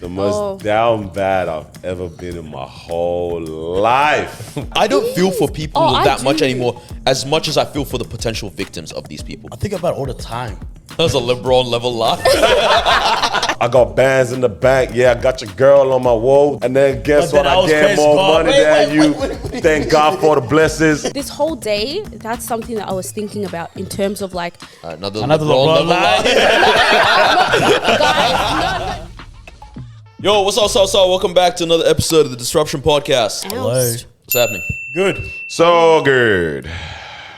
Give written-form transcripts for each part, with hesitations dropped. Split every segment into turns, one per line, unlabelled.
The most down bad I've ever been in my whole life.
I don't feel for people
I
that much
do.
anymore, as much as I feel for the potential victims of these people.
I think about it all the time.
That was a LeBron level laugh.
I got bands in the bank. Yeah, I got your girl on my wall. And then guess
But
what?
then I
I
was
get
praised
more
God.
money than you. Thank God for the blessings.
This whole day, that's something that I was thinking about in terms of like,
Another
Another
LeBron
LeBron
level
laugh.
laugh.
guys, no.
Yo, what's up, so welcome back to another episode of the Disruption Podcast.
Hello.
What's happening?
Good.
So good.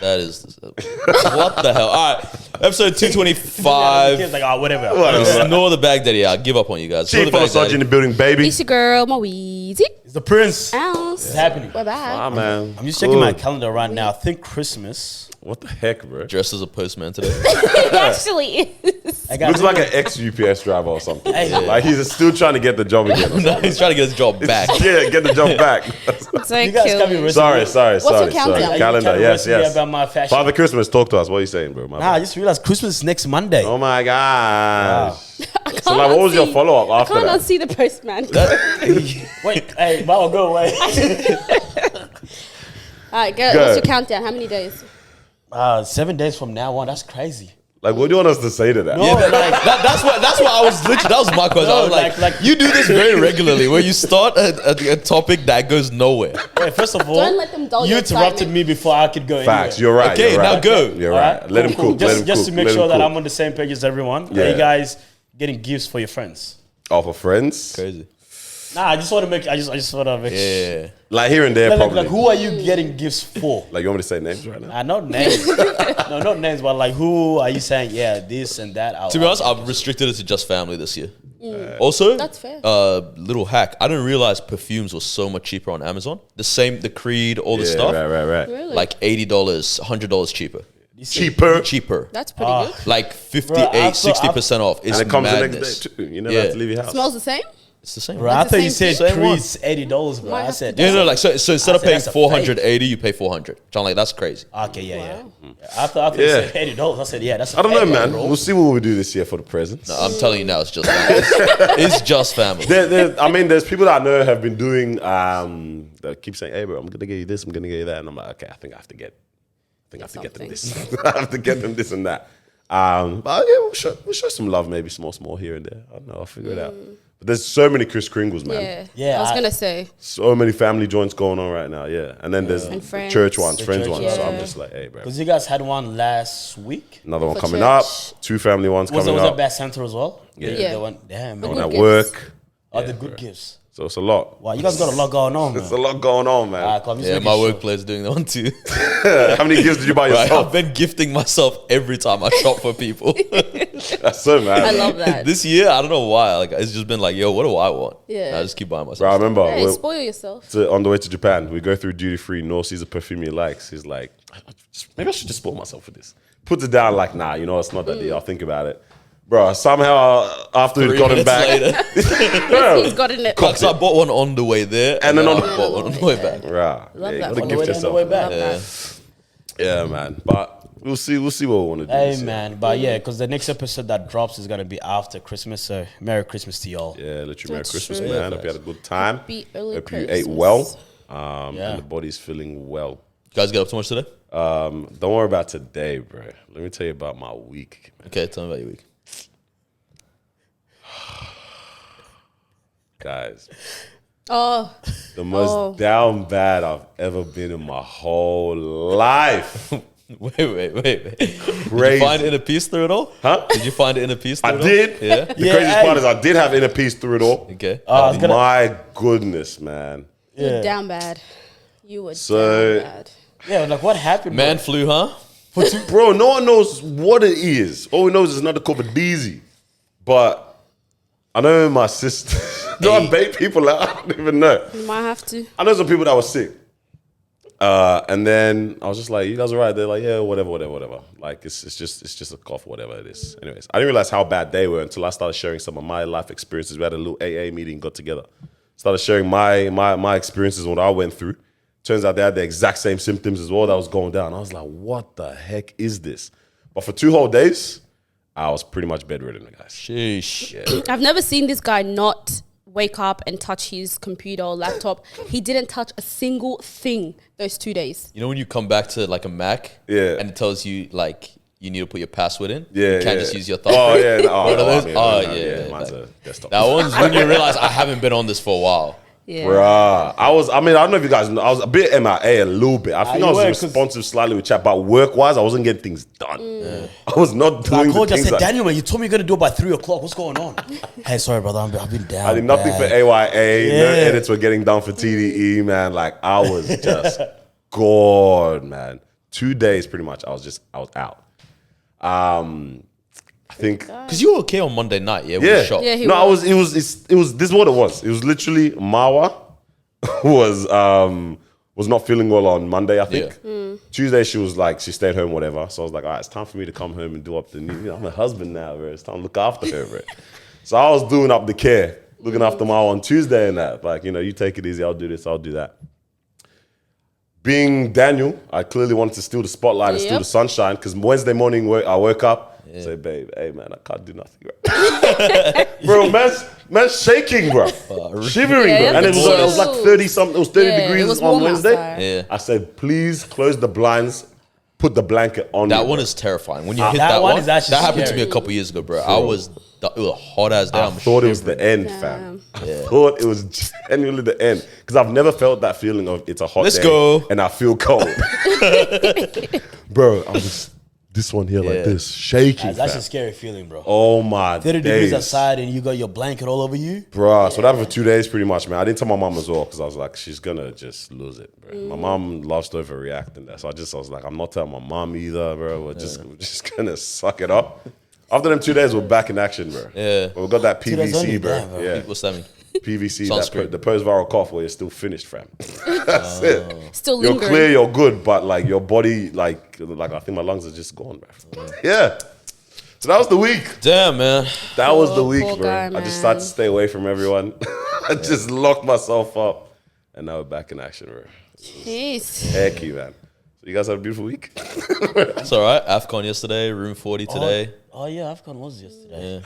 That is what the hell? All right, episode 225.
It's like, oh, whatever.
Ignore the Baghdaddy. I give up on you guys.
Chief
Ignore the
Sergeant in the building, baby.
It's your girl, Moeezy.
It's the Prince.
Ounce.
It's happening.
We're back.
Ah, man.
I'm just checking my calendar right now. I think Christmas.
What the heck, bro?
Dressed as a postman today.
It actually is.
I got
Looks like an ex-UPS driver or something.
Hey.
Like he's still trying to get the job again. or
No,
something.
he's trying to get his job back.
Yeah, get the job back.
It's so
You guys
cute.
can be recipe.
sorry.
your countdown?
Calendar, yes.
About my fashion.
Father Christmas, talk to us. What are you saying, bro? My
Nah, I
bad.
just realized Christmas is next Monday.
Oh my gosh.
I
So like, what was your
unsee-
follow-up after
I can't
that?
unsee the postman.
Wait, hey, Bow, go away.
All right, girl,
Go.
what's your countdown? How many days?
7 days from now on. That's crazy.
Like, what do you want us to say to that?
No,
Yeah,
like,
that's what I was literally. That was my question. I was like, you do this very regularly, where you start a topic that goes nowhere.
wait, first of all,
Don't let them dull
you
your
interrupted
excitement.
me before I could go.
Facts.
anywhere.
You're right.
Okay,
you're right.
now go.
You're
All
right.
right,
Let him
cool.
cook.
Just,
let him
just
cook.
to make
let
sure
him
that
cook.
I'm on the same page as everyone.
Yeah.
Are you guys getting gifts for your friends?
Oh, for friends?
Crazy.
Nah, I just want to make. I just want to make.
Yeah.
Like here and there,
Like,
probably.
like, who are you getting gifts for?
Like, you want me to say names right now?
Not names. No, not names, but like, who are you saying? Yeah, this and that.
To be honest, I've restricted it to just family this year. Also,
That's fair.
Little hack. I didn't realize perfumes were so much cheaper on Amazon. The Creed, all the
Yeah,
stuff.
right.
Really?
Like $80, $100 cheaper.
Cheaper.
Cheaper.
That's pretty good.
Like 58,
I've-
60% off. It's
And it comes
madness.
the next day too. You never
Yeah.
have to leave your house.
Smells the same?
It's the same.
Bro, I
That's the
thought you
same
said
thing.
Creed's $80, bro.
Might
I
have
said
to
Yeah, no, like so instead of
I said
paying
that's a
480, you pay 400. So I'm like, that's crazy.
okay, yeah.
Wow.
I thought you
Yeah.
said $80. I said, yeah, that's.
I don't know,
fake,
man.
bro.
We'll see what we do this year for the presents.
I'm telling you now, it's just family. It's just family.
There's people that I know have been doing that keep saying, "Hey, bro, I'm gonna get you this, I'm gonna get you that," and I'm like, okay, I think I have to get them this. I have to get them this and that. But yeah, we'll show some love, maybe small here and there. I don't know, I'll figure it out. But there's so many Kris Kringles, man.
Yeah.
Yeah,
I was
I-
going to say.
So many family joints going on right now, yeah. And then there's
And friends.
church ones,
The
friends
church
ones. So I'm
yeah.
just like, hey, bro.
Because you guys had one last week.
Another one
For
coming
church.
up. 2 family ones
Was
coming
that
up.
Bad Center as well?
Yeah.
Yeah.
The one, damn,
The
man.
One
good
at
gifts.
work.
Oh, the good gifts.
So it's a lot.
Wow, you guys got a lot going on, man.
It's a lot going on, man.
Come, just
Yeah,
making
my
sure.
workplace doing that one too.
How many gifts did you buy
Right,
yourself?
I've been gifting myself every time I shop for people.
That's so mad.
I love that.
This year, I don't know why. Like it's just been like, yo, what do I want?
Yeah.
And I just keep buying myself.
Bro, I remember
Hey, spoil yourself.
on the way to Japan, we go through duty free. Noah sees a perfume he likes. He's like, maybe I should just spoil myself for this. Puts it down like, nah, you know, it's not that deal. I'll think about it. Bro, somehow after we've
3
gotten
minutes
back,
later.
He's got in it.
Because I bought one on the way there,
And then
I
on
bought one on the way back.
Rah,
Love
yeah,
that.
gotta
On
the
gift
way there, on the
yourself.
way back.
Love
Yeah.
that.
Yeah, man. But we'll see what we want to do.
Hey,
this year.
man. But yeah, because the next episode that drops is going to be after Christmas. So Merry Christmas to y'all.
Yeah, literally Merry
That's
Christmas,
true.
man. Hope you had a good time.
Happy early
Hope you
Christmas.
ate well.
Yeah.
And the body's feeling well.
You guys get up too much today?
Don't worry about today, bro. Let me tell you about my week, man.
Okay, tell me about your week.
Guys.
Oh,
The most down bad I've ever been in my whole life.
Wait. Did you
Crazy.
find inner peace through it all?
Huh?
Did you find inner pease through
I
it
did.
all? Yeah.
The
Yeah,
craziest
hey.
part is I did have inner peace through it all.
Okay.
I was gonna-
My goodness, man.
you're down bad. You were
So-
down bad.
Yeah, like what happened?
Man
bro?
flu, huh?
Bro, no one knows what it is. All we know is it's not the COVID DZ. But I know my sister. Do I bait people out? I don't even know.
You might have to.
I know some people that were sick. And then I was just like, you guys are right. They're like, yeah, whatever. Like it's just a cough, whatever it is. Anyways, I didn't realize how bad they were until I started sharing some of my life experiences. We had a little AA meeting, got together. Started sharing my experiences, what I went through. Turns out they had the exact same symptoms as well that was going down. I was like, what the heck is this? But for 2 whole days, I was pretty much bedridden, guys.
Sheesh.
Yeah.
I've never seen this guy not wake up and touch his computer or laptop. He didn't touch a single thing those 2 days.
You know when you come back to like a Mac,
Yeah.
and it tells you like you need to put your password in.
Yeah,
you can't
yeah.
just use your thumb.
Oh yeah, no,
One of those?
yeah. Mine's
like-
a desktop.
That one's when you realize I haven't been on this for a while.
Yeah.
Bruh, I don't know if you guys know, I was a bit MIA a little bit. I think
you
I was
were, 'cause-
responsive slightly with chat, but work-wise, I wasn't getting things done. I was not
I
doing the
called you. I
things
said,
that...
Daniel, man, you told me you're gonna do it by 3 o'clock. What's going on? Hey, sorry, brother. I've been down.
I did nothing for
bad.
AYA. No
Yeah.
edits were getting done for TDE, man. Like, I was just gone, man. 2 days, pretty much, I was out. I think...
Because you were okay on Monday night, yeah? When
Yeah.
you shot.
Yeah, he
No,
was.
it was, this is what it was. It was literally Marwa was not feeling well on Monday, I think. Tuesday, she stayed home, whatever. So I was like, all right, it's time for me to come home and do up the new. I'm a husband now, bro. It's time to look after her, bro. So I was doing up the care, looking after Marwa on Tuesday and that. Like, you take it easy. I'll do this, I'll do that. Being Daniel, I clearly wanted to steal the spotlight and steal
Yep.
the sunshine because Wednesday morning I woke up, say, babe, hey man, I can't do nothing, bro. Bro, man's shaking, bro, shivering,
Yeah,
bro, and it
yeah.
was like 30 something. It was 30
Yeah, it
degrees
was
on
warm
Wednesday.
outside.
Yeah.
I said, please close the blinds, put the blanket on.
That
me,
one
bro.
is terrifying. When you hit
that
that
one
one,
is actually
that happened to
scary.
me a couple years ago, bro. It was a hot ass day.
I thought it was the end, fam. I thought it was genuinely the end because I've never felt that feeling of it's a hot
Let's
day
go.
and I feel cold. Bro, I was this one here like this, shaking,
That's a
fam.
scary feeling, bro.
Oh my
30
days.
degrees outside and you got your blanket all over you.
Bruh, so that for 2 days pretty much, man. I didn't tell my mom as well because I was like, she's gonna just lose it, bro. My mom loves to overreact and that. So I was like, I'm not telling my mom either, bro. We're just gonna suck it up. After them 2 days, we're back in action, bro.
Yeah.
But we got that
2 days only,
PVC, bro.
damn, bro.
Yeah.
What's that mean?
PVC,
Sunscreen.
the post-viral cough where you're still finished, fam. That's it.
Still
You're
lingering.
clear, you're good, but like your body, like I think my lungs are just gone, bro. Yeah. So that was the week.
Damn, man.
That was the
Poor-
week,
poor
bro.
guy,
I just
man.
started to stay away from everyone. I just locked myself up. And now we're back in action, bro.
Jeez.
Hecky, man. So you guys had a beautiful week?
It's all right. AFCON yesterday, Room 40 today.
Oh yeah, AFCON was yesterday.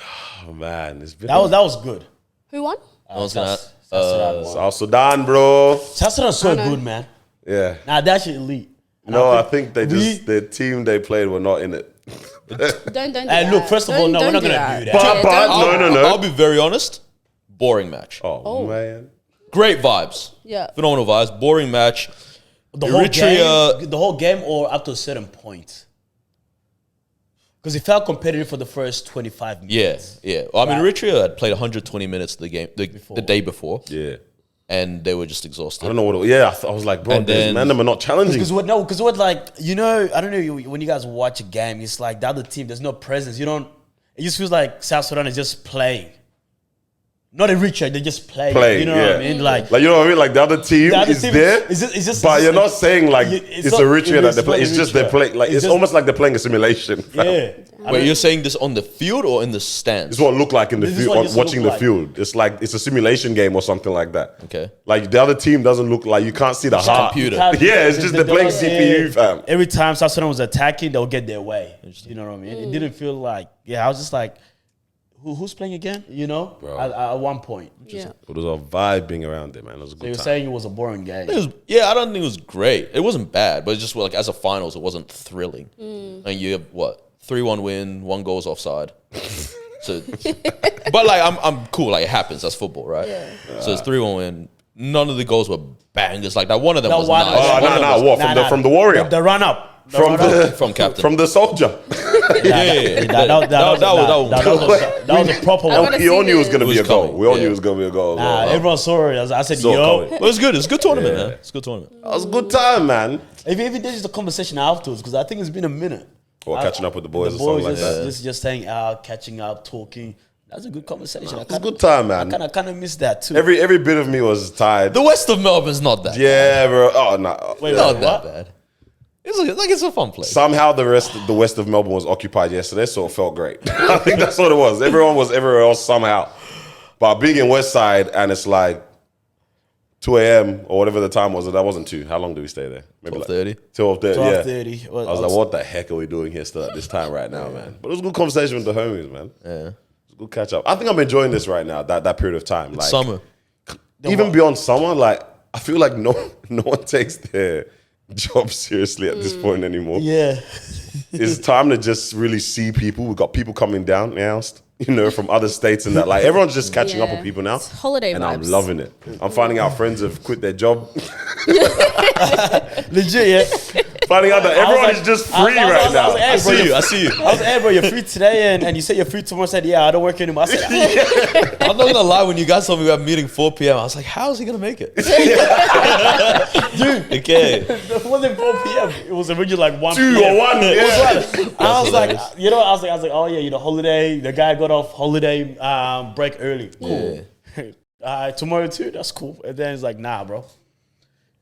Oh, man. It's been
That was good.
Who won?
I was gonna.
South Sudan, bro.
South Sudan's so good, man.
Yeah.
Nah, they're actually elite. And
No, I think they
we-
the team they played were not in it.
Don't do
Hey,
that.
look, first of all, no, we're
Don't
not gonna do that.
But no.
I'll be very honest. Boring match.
Oh, man.
Great vibes.
Yeah.
Phenomenal vibes. Boring match.
The whole
Eritrea-
game, the whole game, or up to a certain point. Because it felt competitive for the first 25
Yeah,
minutes.
yeah. Well, I mean, Eritrea had played 120 minutes the game the day before,
Yeah.
and they were just
I
exhausted.
don't know what. I was like, bro,
And
these
then-
men them are not challenging.
Because what, like, I don't know, when you guys watch a game, it's like the other team, there's no presence. It just feels like South Sudan is just playing. Not Eritrea, they just play.
Playing,
You know what I
yeah.
mean? Like,
Like, you know what I mean? Like, the other team
the other
is
team
there.
It's just,
But you're not saying like
it's
it's
not-
Eritrea that
it's
they play.
not
It's just they
Eritrea.
play. Like
It's
it's
just-
almost like they're playing a simulation. fam.
Yeah.
Wait, you're saying this on the field or in the stands?
It's what it looked like in the
This is
field,
what it
watching
looked
the
like.
field. It's like it's a simulation game or something like that.
Okay.
Like the other team doesn't look like you can't see the heart.
computer.
Yeah, it's just they're playing CPU, fam.
Every time South Sudan was attacking, they'll get their way. You know what I mean? It didn't feel like, I was just like, who's playing again?
Bro.
At one point.
Yeah.
It was a vibe being around it, man. It was a
They were
good time.
saying it was a boring game.
It was, I don't think it was great. It wasn't bad, but it's just like as a finals, it wasn't thrilling. And you have what 3-1 win, 1 goal's offside. So, but like I'm cool. Like it happens. That's football, right? So it's 3-1 win. None of the goals were bangers. Like that one of them
That
was
one-
nice.
Oh
One of them was-
what from the warrior
The run up.
from the
from captain.
from the soldier.
yeah.
That was a proper
I
one.
wanna
We all
see
knew it was
this.
gonna be
It
a
was
goal.
coming,
We all
yeah.
knew it was gonna be a goal.
Nah, everyone saw it. I said,
Saw
yo.
coming.
Well, it's good. It's a good tournament, man. It's a good tournament.
That was a good time, man.
If there's just a conversation afterwards, because I think it's been a minute.
Or catching up with the boys
The
or something
boys
like that.
just hanging out, catching up, talking. That's a good conversation.
It was a good time, man.
I kind of miss that too.
Every bit of me was tired.
The West of Melbourne's not that.
Yeah, bro. Oh no.
Wait,
not
what?
that bad. It's like it's a fun place.
Somehow the west of Melbourne was occupied yesterday, so it felt great. I think that's what it was. Everyone was everywhere else somehow. But being in West Side and it's like 2 a.m. or whatever the time was, that wasn't 2. How long did we stay there? Maybe
12:30.
12:30. Yeah.
12:30.
I was like, what the heck are we doing here still at this time right now, man? But it was a good conversation with the homies, man.
Yeah.
It was a we'll catch up. I think I'm enjoying this right now. That period of time, like
Summer.
even beyond summer, like I feel like no one takes their job seriously at this point anymore.
Yeah.
It's time to just really see people. We've got people coming down now, from other states and that. Like everyone's just catching up with people now.
It's holiday
and
vibes.
I'm loving it. I'm finding out friends have quit their job.
Legit, yeah.
Finding out that everyone
like-
is just
I was-
free
I was-
right
I was-
now.
I was- hey, bro,
I see you.
I was like, hey, bro, you're free today, and you said you're free tomorrow. I said, yeah, I don't work anymore. I said,
I'm not gonna lie. When you guys told me we were meeting 4 p.m., I was like, "How is he gonna make it?" Dude, okay.
it wasn't 4 p.m. It was originally like 1
2
p.m.
or 1. Yeah.
I was like, I was like, oh yeah, holiday. The guy got off holiday break early. Cool. Tomorrow too. That's cool. And then it's like, nah, bro.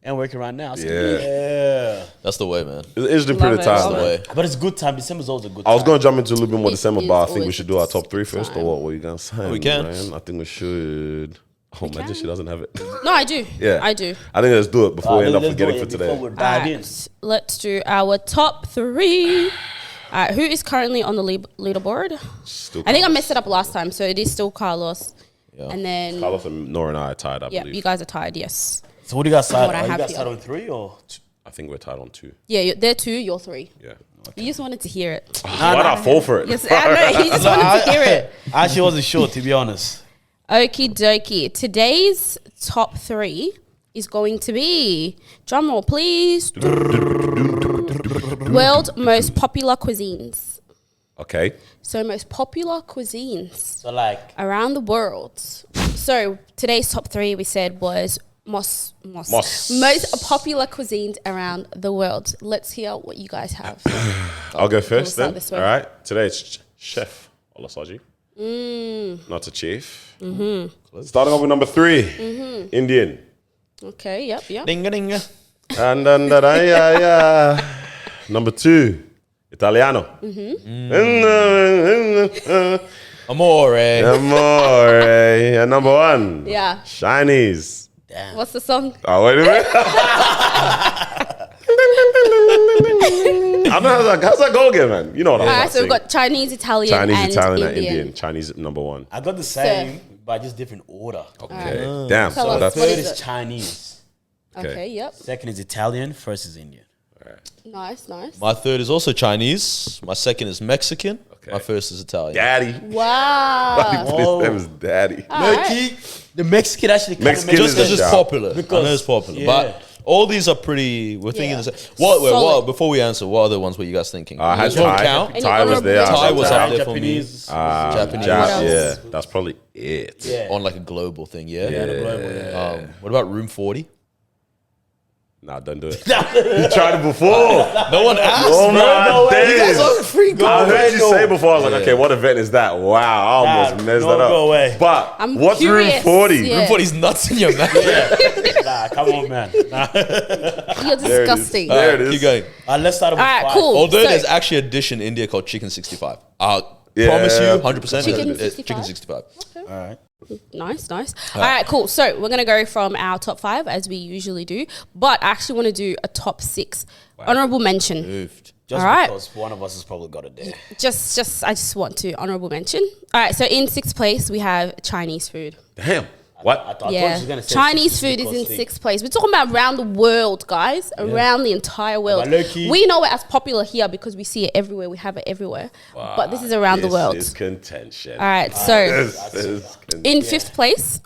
And working right now. I said, yeah.
That's the way, man.
It's an interesting period of
Love it.
time,
That's the
man.
way.
But it's good time. December's always a good
I
time.
was going to jump into a little bit more
It
December,
is
but I think we
always
should
a
do our
good
top 3 first,
time.
or what were you going to say?
We can.
Man? I think we should. Oh, imagine she doesn't have it.
No, I do.
Yeah.
I do.
I think let's do it before we end up
Let's do
forgetting
it
for
before
today.
we dive in.
Alright, let's do our top 3. Who is currently on the leaderboard?
Still
I think I messed it up last time, so it is still Carlos.
Yeah.
And then,
Carlos and Nora and I are tied, I
yeah,
believe.
you guys are tied, yes.
So what do you guys start?
What I
Are you
have
guys
here.
start on 3 or?
I think we're tied on 2.
Yeah, they're 2, you're 3.
Yeah.
You just wanted to hear it.
Why not fall for it?
Yes, I know, you just wanted to hear it.
I actually wasn't sure, to be honest.
Okie dokie. Today's top 3 is going to be, drum roll please, world most popular cuisines.
Okay.
So most popular cuisines
So like,
around the world. So today's top 3 we said was most popular cuisines around the world. Let's hear what you guys have.
I'll go first
start
then.
this way.
All right. Today it's Chef Olasaji. Not a chief. Starting off with number 3, Indian.
Okay, yep.
Dinga dinga.
And then number 2, Italiano.
Amore.
Amore. And number 1,
Yeah.
Chinese.
What's the song?
Oh, wait a minute. I don't know how's that go again, man. You know what I'm
Alright,
about
so we've got Chinese, Italian, and Indian.
Chinese number 1.
I got the same, but just different order.
Okay. Damn.
Tell
So
us
that's
what
Third
is
is
it?
Chinese.
Okay, yep.
Second is Italian. First is Indian.
Nice.
My third is also Chinese. My second is Mexican.
Okay.
My first is Italian.
Daddy.
Wow.
His name is Daddy.
Alright.
The Mexican actually kind
Mexican
of
Just
is
because
a
it's
shout.
popular. I
Because-
know it's popular.
yeah.
But all these are pretty, we're thinking
Yeah.
the same. What,
Solid.
before we answer, what other ones were you guys thinking?
I had
This won't
Thai.
count.
Any
Thai was
honorable
there.
Thai was
Thai.
up there for me.
Japanese.
Japanese.
What else?
Yeah, that's probably it.
Yeah.
On like a global thing, yeah?
Yeah, the global, yeah.
What about Room 40?
Nah, don't do it. You tried it before.
No one asked,
Oh
bro.
my
You guys
days.
are free
I
go.
heard you
no.
say before. I was like, okay, what event is that? Wow, I almost
Nah,
messed
no,
that up.
go away.
But
I'm
what's
curious.
room 40?
Yeah.
Room 40's nuts in your mouth.
Nah, come on, man. Nah.
You're
There it is.
disgusting.
There it is.
Keep going.
Let's start with
Alright,
5.
cool.
Although
So-
there's actually a dish in India called chicken 65.
Yeah.
Promise you, 100%.
Chicken
it's
65?
Chicken 65.
All right.
Nice. All right, cool. So we're going to go from our top 5 as we usually do. But I actually want to do a top 6. Honorable mention.
Moved.
Just
All right.
because one of us has probably got it there.
I just want to honorable mention. All right, so in 6th place, we have Chinese food.
Damn. What?
I thought
Yeah,
she was gonna say
Chinese
six
food is
because
in
thing.
6th place. We're talking about around the world, guys. Around the entire world.
But low-key-
We know it as popular here because we see it everywhere. We have it everywhere. But this is around the world.
This is contention.
All right, so
This is contention.
in 5th place,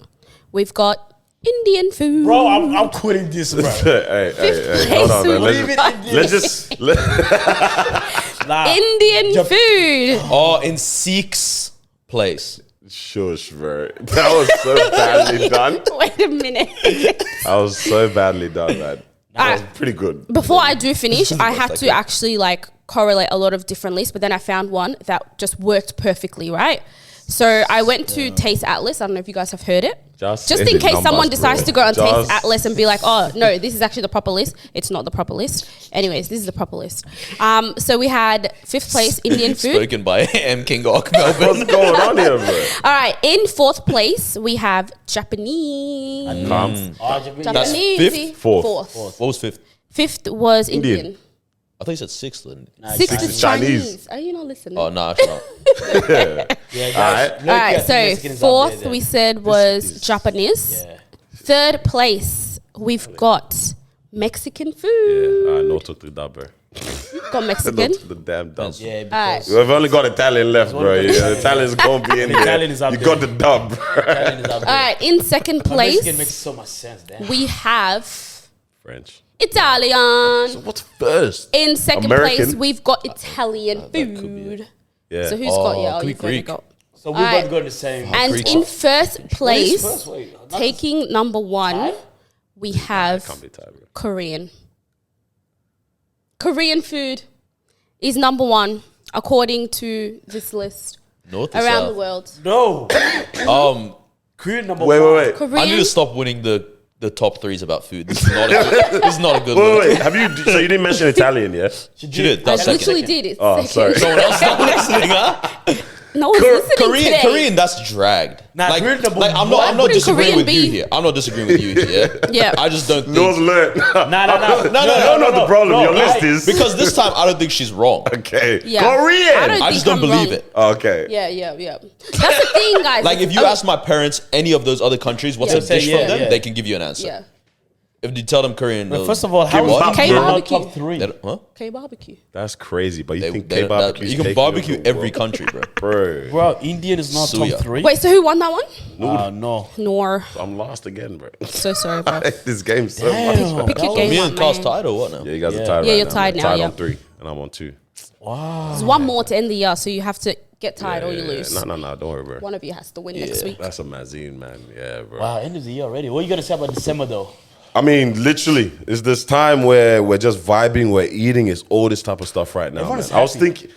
we've got Indian food.
Bro, I'm quitting this, bro.
hey, hold on, man.
Leave it in
Let's just.
Nah.
Indian food.
Oh, in 6th place.
Shush, bro. That was so badly done.
Wait a minute.
That was so badly done, man. That was
Alright.
pretty good.
Before I do finish, I had to
second.
actually like correlate a lot of different lists, but then I found one that just worked perfectly, right? So I went to Taste Atlas. I don't know if you guys have heard it.
Just
Just
send
in
it
case
numbers,
someone
bro.
decides to go on Taste
Just-
Atlas and be like, oh, no, this is actually the proper list. It's not the proper list. Anyways, this is the proper list. So we had 5th place Indian food.
Spoken by M. King Ok Melbourne.
What's going on here, bro?
All right, in 4th place, we have Japanese.
Calm.
Oh, Japanese.
That's
Japanese.
fifth?
Fourth.
What was 5th?
5th was
Indian.
Indian.
I thought you said sixth. Then.
Nah,
Sixth
Sixth
is
is Chinese.
Chinese. Are you not listening?
Oh no, actually not.
Yeah,
Alright.
All right, so fourth we said was
is-
Japanese.
Yeah.
Third place, we've got Mexican food.
Yeah, no took the dub, bro.
Got
No
Mexican.
took the damn dub.
Yeah,
All right.
because
We've only got Italian left, bro. Yeah, Italian's gonna be in there.
Italian is up
You
there.
got the dub, bro.
Italian is up there.
All right, in second
But Mexican makes
place,
so much sense. Damn.
we have
French.
Italian.
What's first?
In second
American.
place, we've got Italian
could be it.
food.
Yeah.
So who's got, yeah,
could be
you've already
Greek.
got.
So we
Alright.
both go to the same.
And
Greek.
in first place,
first? Wait, not
taking number one,
Thai?
we have
Can't be Thai, bro.
Korean. Korean food is number one according to this list
North or
around
south?
the world.
No. Korean number
Wait,
one.
wait, wait.
Korean.
I need to stop winning the top threes about food. This is not a good, this is not a good
Wait,
look.
wait, wait. Have you? So you didn't mention Italian, yeah?
She did.
I
That's second.
literally did it.
Oh, sorry.
Someone else not listening, huh?
No one's listening
Korean,
today.
Korean, that's dragged.
Nah,
like,
Korean number
like I'm
one.
not, I'm not
Wouldn't
disagreeing
Korean
with you
be-
here. I'm not disagreeing with you here.
Yeah.
I just don't think.
No's learned.
Nah.
No, not the problem. Your list is
Because this time I don't think she's wrong.
okay.
Yeah. I
Korean.
don't
I just don't
think I'm
believe
wrong.
it.
Okay.
Yeah. That's the thing, guys.
Like if you ask my parents any of those other countries what's
Yeah.
a dish
Yeah,
from them,
yeah.
they can give you an answer.
Yeah.
If you tell them Korean,
But
they'll-
first of all, how
Give
is
us
it
K
not
barbecue.
top three?
they don't- huh?
Okay, barbecue.
That's crazy. But you
They-
think
they don't-
K-barbecue?
you can barbecue every country, bro.
Bro,
Bro, Indian is not
Suya.
top three.
Wait, so who won that one?
No.
Nor.
I'm lost again, bro.
So sorry, bro.
I hate this game so
Damn.
much. Man.
Pick your
That
game
Me
up,
and Carl's
man.
tied or what now?
Yeah, you guys
Yeah.
are tied.
Yeah,
right
you're
now,
tied
man.
now,
Tied
yeah.
on 3, and I'm on 2.
Wow.
There's one more to end the year, so you have to get tired or you lose.
No, don't worry, bro.
One of you has to win next week.
That's a mazine, man. Yeah, bro.
Wow, end of the year already. What you gonna say about December though?
I mean, literally, it's this time where we're just vibing, we're eating, it's all this type of stuff right now.
Everyone
Man.
is
I was
happy.
thinking,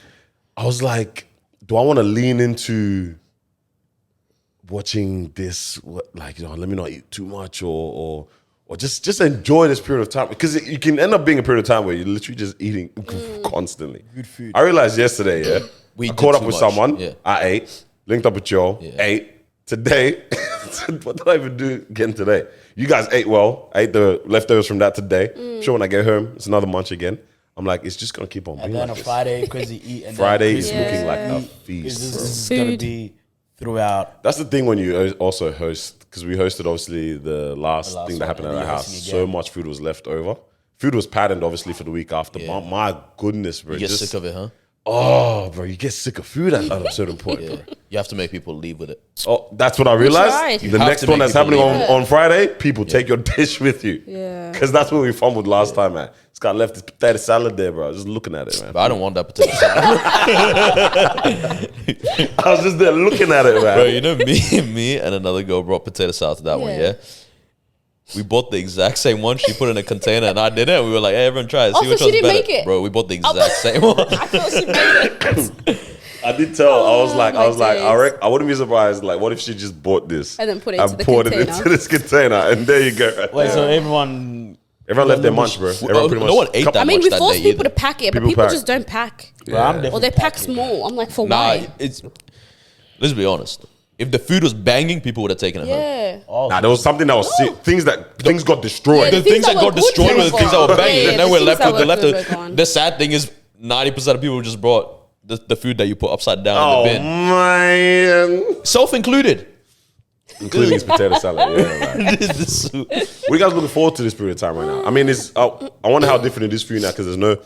I was like, do I want to lean into watching this? Like, let me not eat too much, or just enjoy this period of time, because you can end up being a period of time where you're literally just eating constantly.
Good food.
I realized yesterday, yeah,
We
I
did
caught up
too
with
much,
someone.
yeah.
I ate, linked up with Joe,
Yeah.
ate. Today, what did I even do again today? You guys ate well. I ate the leftovers from that today. Sure, when I get home, it's another munch again. I'm like, it's just gonna keep on being
And then
like
on
this.
Friday, crazy eat. And
Friday
then
is
Christmas.
looking like a
This
feast,
is,
bro.
this is gonna
Food.
be throughout.
That's the thing when you also host, because we hosted obviously the last
last
thing that
one,
happened at
and
our
then you're
house.
hosting
So
again.
much food was left over. Food was patterned obviously for the week after.
Yeah.
But my goodness, bro.
You get
just-
sick of it, huh?
Oh, bro, you get sick of food at a certain point.
Yeah. You have to make people leave with it.
Oh, that's what I realized.
tried.
The
You have
next
to
one
make
that's
people
happening
leave
on Friday, people take your dish with you.
Yeah.
Because that's what we fumbled last time, man. This guy left his potato salad there, bro. Just looking at it, man.
But I don't want that potato salad.
I was just there looking at it, man.
Bro, you know me and another girl brought potato salad to that one,
Yeah.
yeah? We bought the exact same one. She put it in a container and I didn't. We were like, hey, everyone try it.
Oh,
See
so
which
she
one's
didn't
better.
make it?
Bro, we bought the exact same one.
I thought she made it.
I did tell. I was like,
my days.
I wouldn't be surprised. Like, what if she just bought this
And then put it into the
poured it
container.
into this container, and there you go.
Wait, so everyone
Everyone left their munch, bro. Everyone pretty much.
No one ate that
I mean,
much
we
that
force
day
people
either.
to pack it, but
People
people
pack.
just don't pack.
Bro, I'm
Yeah.
definitely
Or they pack
packing.
small. I'm like, for
Nah,
why?
it's. Let's be honest. If the food was banging, people would have taken it home.
Yeah.
Oh,
Nah, there was something that was things got destroyed.
Yeah,
The things that got
good
destroyed were the
were
things that were
gone.
banging,
Yeah,
and then
the
we're
things
left
that
with the
were good
leftover.
were gone.
The sad thing is, 90% of people just brought the food that you put upside down
Oh
in the bin,
man,
self included.
including his potato salad. Yeah, man.
The soup.
What are you guys looking forward to this period of time right now? I mean, it's. I wonder how different it is for you now because there's no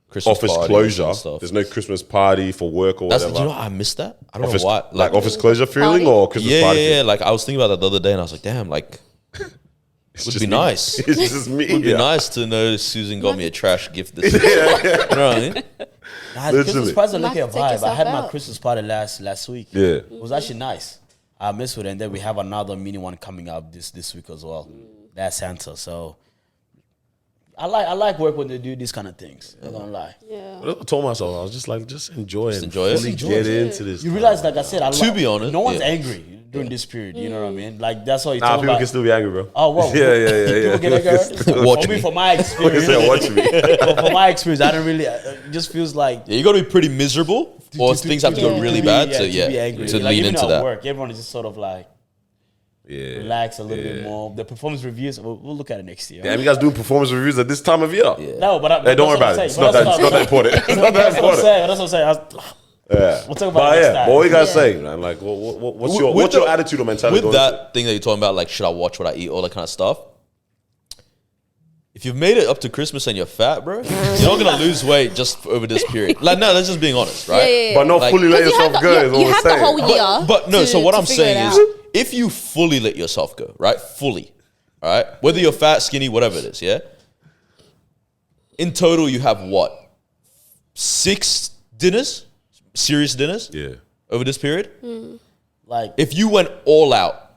Christmas
office
parties
closure.
and stuff.
There's no Christmas party for work or
That's,
whatever.
you know, I missed that. I don't
office,
know why.
like office closure feeling
Party?
or Christmas
yeah,
party.
yeah, yeah.
feeling?
Like I was thinking about that the other day, and I was like, damn, like
It's
would
just
be
me.
nice.
It's just me.
It would be
yeah.
nice to know Susan got me a trash gift this year. You know what I mean?
Nah,
Literally.
Christmas parties are like
You
a
have to take
vibe. I
yourself
had my
out.
Christmas party last week.
Yeah.
It was actually nice. I missed with it, and then we have another mini one coming up this week as well. That's Santa. So I like work when they do these kind of things. I'm not gonna lie.
Yeah.
I told myself, I was just like, just enjoy it.
enjoy it.
Fully
Enjoy
get
it.
into this.
You realize, like I said,
To be honest,
no one's
yeah.
angry during this period. You know what I mean? Like that's all you
Nah,
talk
people
about.
can still be angry, bro.
Oh, whoa.
Yeah.
People get angry.
Watch
For me,
me.
for my
Like I
experience,
said, watch me.
for my experience, I don't really. It just feels like
Yeah, you got to be pretty miserable, or things have to go
yeah.
really
be-
bad.
yeah,
So
to
yeah,
be angry.
to
Like,
lean
even
into
at
that.
work, everyone is just sort of like, relax a little bit more. The performance reviews, we'll look at it next year.
Damn, you guys doing performance reviews at this time of year?
No, but
Hey, don't worry about it. It's not that important. It's not that
That's what I'm
important.
saying. That's what I'm saying.
Yeah.
We'll talk about
But
it next
yeah,
time.
but what you guys
Yeah.
saying, man? Like, what's your
With
what's your
the-
attitude or mentality
With
going
that thing that you're talking about, like, should I watch what I eat, all that kind of stuff. If you've made it up to Christmas and you're fat, bro, you're not gonna lose weight just over this period. Like, no, that's just being honest, right?
Yeah.
But not
Like-
fully let
'Cause you have
yourself
the-
go.
you-
Is what
you
we're
have the
saying.
whole year.
But no, so what I'm
figure it
saying is,
out.
if you fully let yourself go, right, fully, all right, whether you're fat, skinny, whatever it is, yeah. In total, you have what, 6 dinners, serious dinners,
Yeah.
over this period.
Like,
If you went all out,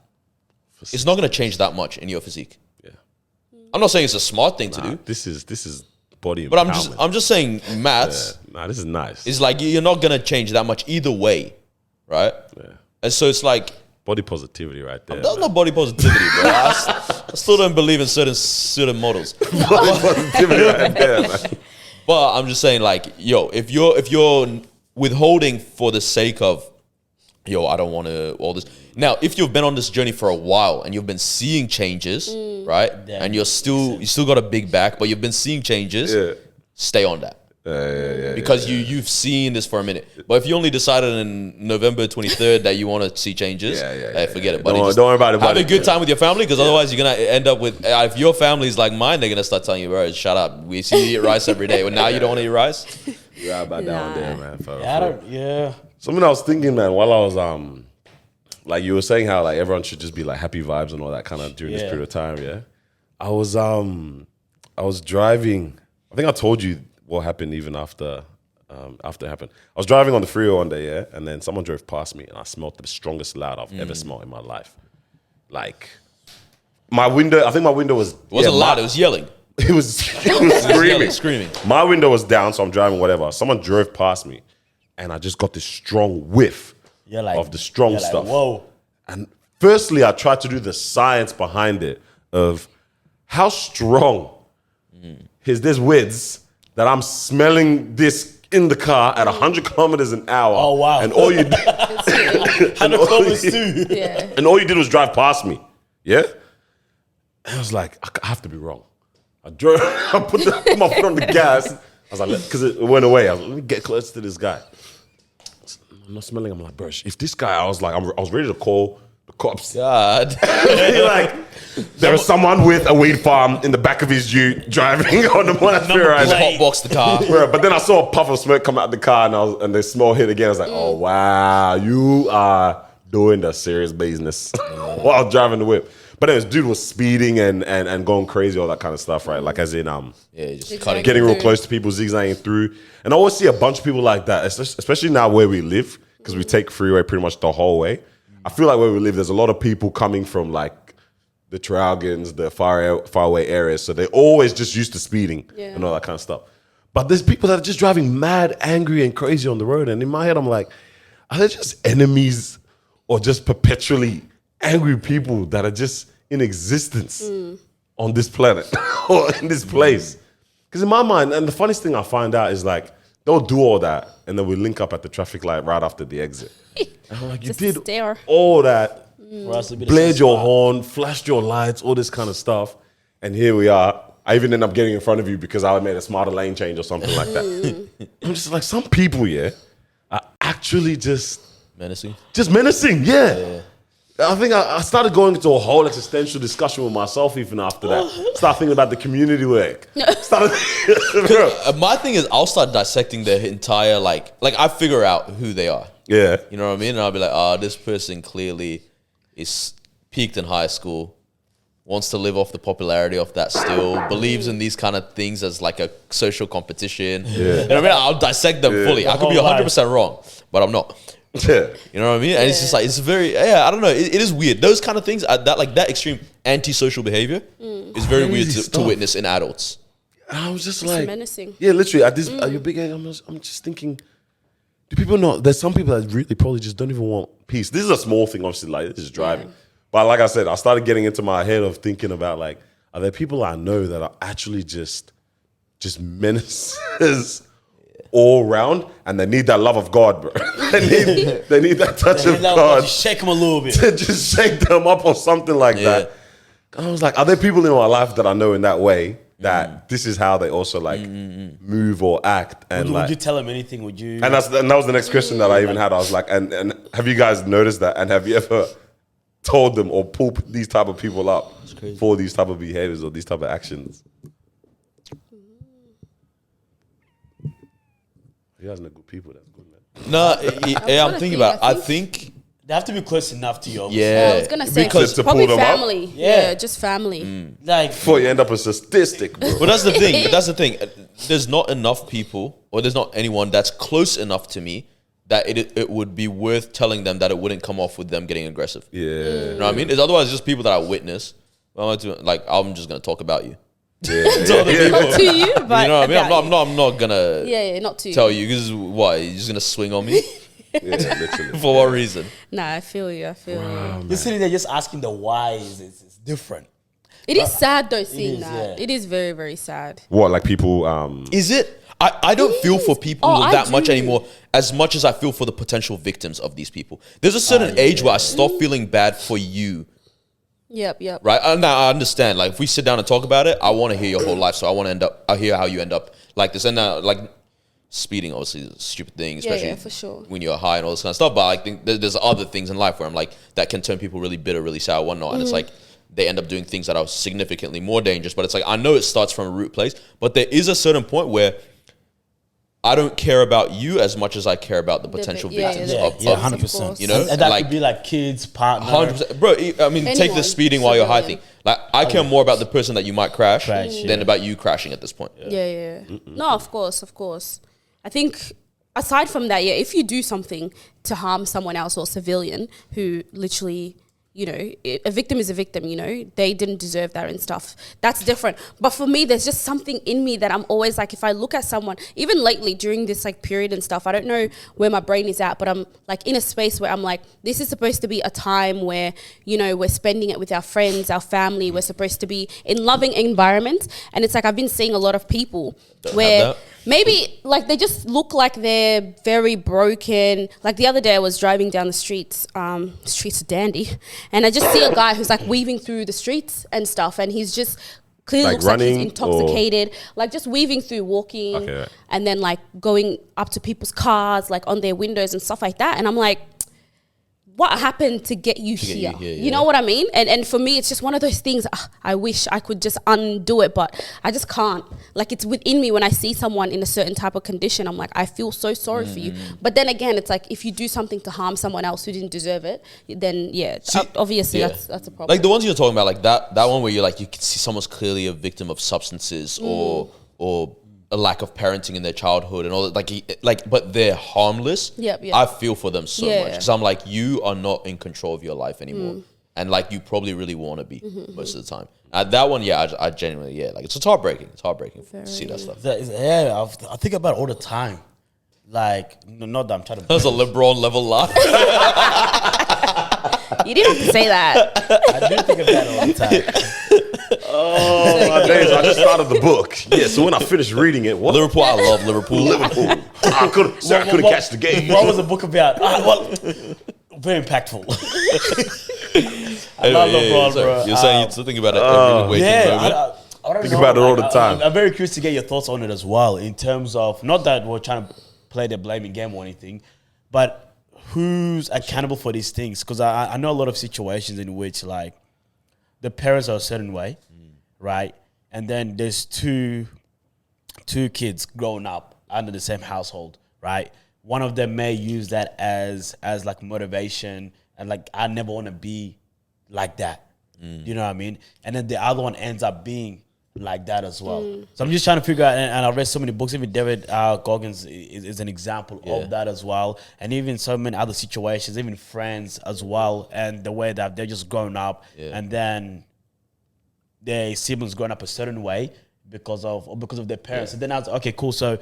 it's not going to change that much in your physique.
Yeah.
I'm not saying it's a smart thing to
Nah,
do,
this is body
but
empowerment.
I'm just saying maths
Nah, this is nice.
is like you're not going to change that much either way, right?
Yeah.
And so it's like
Body positivity right there.
that's
man.
not body positivity, bro. I still don't believe in certain models.
Body positivity right there, man.
But I'm just saying, like, yo, if you're withholding for the sake of, yo, I don't want to all this. Now, if you've been on this journey for a while and you've been seeing changes, right,
Then
and you still got a big back, but you've been seeing changes,
Yeah.
stay on that. Because you've seen this for a minute. But if you only decided in November 23rd that you want to see changes, forget it. But
Don't worry about it,
Have
buddy.
a good time with your family, because otherwise you're gonna end up with. If your family's like mine, they're gonna start telling you, bro, shut up. We see you eat rice every day, but now you don't want to eat rice.
Yeah, about that one there, man.
yeah.
Something I was thinking, man, while I was like you were saying how like everyone should just be like happy vibes and all that kind of during this
Yeah.
period of time, yeah. I was driving. I think I told you what happened even after it happened. I was driving on the freeway one day, yeah, and then someone drove past me and I smelled the strongest loud I've ever smelled in my life. Like my window, I think my window was
It wasn't
yeah,
loud,
my-
it was yelling.
it was screaming.
Screaming.
My window was down, so I'm driving whatever. Someone drove past me, and I just got this strong whiff
You're like,
of the strong
you're like,
stuff.
whoa.
And firstly, I tried to do the science behind it of how strong is this widths that I'm smelling this in the car at 100 kilometers an hour.
Oh, wow.
And all you did,
And the clothes too.
Yeah.
and all you did was drive past me. Yeah? And I was like, I have to be wrong. I drove, I put my foot on the gas. I was like, because it went away. I was like, let me get close to this guy. I'm not smelling. I'm like, bro, if this guy, I was ready to call the cops.
God.
Like, there was someone with a weed farm in the back of his Jeep driving on the monastery right
Just
now.
hotbox the car.
Bro, but then I saw a puff of smoke come out of the car and the smell hit again. I was like, oh, wow, you are doing the serious business while driving the whip. But then this dude was speeding and going crazy, all that kind of stuff, right? Like as in
Yeah, just
Exactly.
cutting.
getting real
Through.
close to people, zigzagging through. And I always see a bunch of people like that, especially now where we live, because we take freeway pretty much the whole way. I feel like where we live, there's a lot of people coming from like the Traugans, the far away areas. So they always just used to speeding and all that kind of stuff. But there's people that are just driving mad, angry, and crazy on the road. And in my head, I'm like, are they just enemies or just perpetually angry people that are just in existence on this planet or in this place? Because in my mind, and the funniest thing I find out is like, they'll do all that and then we link up at the traffic light right after the exit. And I'm like, you
Just
did
stare.
all that,
For us to be the
blared
same
your
spot.
horn, flashed your lights, all this kind of stuff. And here we are. I even end up getting in front of you because I made a smarter lane change or something like that. I'm just like, some people, yeah, are actually just
Menacing.
menacing, yeah. I think I started going into a whole existential discussion with myself even after that. Start thinking about the community work. Started, bro.
My thing is, I'll start dissecting their entire like I figure out who they are.
Yeah.
You know what I mean? And I'll be like, this person clearly is peaked in high school, wants to live off the popularity of that still, believes in these kind of things as like a social competition. Yeah. You know what I mean? I'll dissect them fully. I could be
whole life.
100% wrong, but I'm not.
Yeah.
You know what I mean? And it's just like, it's very, I don't know. It is weird. Those kind of things, that extreme antisocial behavior is very weird
Crazy
to
stuff.
witness in adults.
And I was just like,
menacing.
yeah, literally at this, at your big age, I'm just thinking, do people not? There's some people that really probably just don't even want peace. This is a small thing, obviously, like this is driving.
Yeah.
But like I said, I started getting into my head of thinking about like, are there people I know that are actually just menaces all round, and they need that love of God, bro. they need that touch of God
Just shake them a little bit.
to just shake them up on something like that. I was like, are there people in my life that I know in that way that this is how they also like move or act? And
Would you tell them anything? Would you?
and that was the next question that I even had. I was like, and have you guys noticed that? And have you ever told them or pulled these type of people up for these type of behaviors or these type of actions? You guys know good people. That's good, man.
No, yeah, I'm
trying to
thinking
think,
about it.
I
I
think-
think,
They have to be close enough to you. obviously.
yeah.
I was gonna say
Because to
probably
pull them up?
family.
Yeah.
Yeah, just family.
Like,
Before you end up a statistic, bro.
But that's the thing. But that's the thing. There's not enough people, or there's not anyone that's close enough to me that it would be worth telling them that it wouldn't come off with them getting aggressive.
Yeah.
You know what I mean? It's otherwise just people that I witness. I'm just gonna talk about you.
Yeah.
Not to you, but
You know what I mean?
about
I'm not gonna
you. Yeah, not to you.
tell you because what? You're just gonna swing on me
Yeah, literally.
for what reason?
Nah, I feel you. I feel you.
you're sitting there just asking the whys. It's different.
It is sad though, seeing
is,
that.
yeah.
It is very, very sad.
What, like people?
Is it? I don't feel for people
Oh, I
that much
do.
anymore as much as I feel for the potential victims of these people. There's a certain age where I stop feeling bad for you,
Yep.
right? And I understand. Like, if we sit down and talk about it, I want to hear your whole life. So I hear how you end up like this. And like speeding, obviously, is a stupid thing, especially
yeah, for sure.
when you're high and all this kind of stuff. But I think there's other things in life where I'm like, that can turn people really bitter, really sour, whatnot. And it's like, they end up doing things that are significantly more dangerous. But it's like, I know it starts from a root place, but there is a certain point where I don't care about you as much as I care about the potential victims
yeah,
of
100%.
you know,
And that
like
could be like kids, partner.
100%, bro. I mean, take the
Anyone,
speeding while you're high
civilian.
thing. Like, I care more about the person that you might crash than
yeah.
about you crashing at this point.
Yeah. No, of course. I think aside from that, yeah, if you do something to harm someone else or civilian who literally, you know, a victim is a victim, you know, they didn't deserve that and stuff. That's different. But for me, there's just something in me that I'm always like, if I look at someone, even lately during this like period and stuff, I don't know where my brain is at, but I'm like in a space where I'm like, this is supposed to be a time where, you know, we're spending it with our friends, our family. We're supposed to be in loving environments. And it's like, I've been seeing a lot of people where
that.
maybe like they just look like they're very broken. Like the other day I was driving down the streets of Dandy, and I just see a guy who's like weaving through the streets and stuff, and he's just clearly
Like
looks like he's
running
intoxicated, like just weaving through, walking,
Okay, right.
and then like going up to people's cars, like on their windows and stuff like that. And I'm like, what happened to get you here?
you here,
You know what I mean? And for me, it's just one of those things. I wish I could just undo it, but I just can't. Like, it's within me when I see someone in a certain type of condition. I'm like, I feel so sorry for you. But then again, it's like if you do something to harm someone else who didn't deserve it, then obviously
yeah.
that's a problem.
Like the ones you're talking about, like that one where you're like, you can see someone's clearly a victim of substances or a lack of parenting in their childhood and all that, like, but they're harmless.
Yep.
I feel for them so
Yeah.
much because I'm like, you are not in control of your life anymore, and like you probably really want to be most of the time. That one, yeah, I genuinely, like it's heartbreaking. It's heartbreaking to see that stuff.
I think about it all the time. Like, not that I'm trying to.
That was a LeBron level laugh.
You didn't have to say that.
I do think about it all the time.
Oh my days! I just started the book. Yeah, so when I finished reading it, what?
Liverpool, I love Liverpool.
Liverpool. I couldn't catch the game.
What was the book about? Very impactful. I love LeBron, bro.
You're saying you still think about it every waking moment.
I don't
Think
know.
about it all the time.
I'm very curious to get your thoughts on it as well, in terms of not that we're trying to play the blaming game or anything, but who's accountable for these things? Because I know a lot of situations in which like the parents are a certain way, right? And then there's two kids growing up under the same household, right? One of them may use that as like motivation and like, I never want to be like that. You know what I mean? And then the other one ends up being like that as well. So I'm just trying to figure out, and I read so many books, even David Goggins is an example of that as well. And even so many other situations, even friends as well, and the way that they're just growing up and then their siblings growing up a certain way because of their parents. And then I was like, okay, cool. So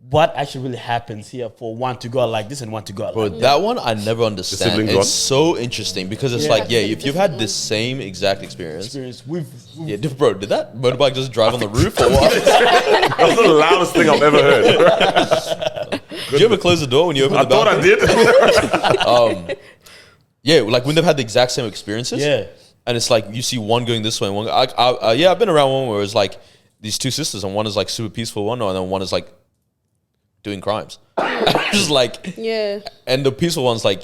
what actually really happens here for one to go out like this and one to go out
Bro,
like
that one I never understand.
sibling
It's
one?
so interesting because it's
Yeah.
like, yeah, if you've had the same exact experience.
experience. We've
Yeah, bro, did that motorbike just drive on the roof or what?
That's the loudest thing I've ever heard.
Did you ever close the door when you opened
I
the
thought I
balcony?
did.
Yeah, like when they've had the exact same experiences.
Yeah.
And it's like you see one going this way and one. Yeah, I've been around one where it's like these two sisters and one is like super peaceful one, and then one is like doing crimes. Just like,
Yeah.
and the peaceful one's like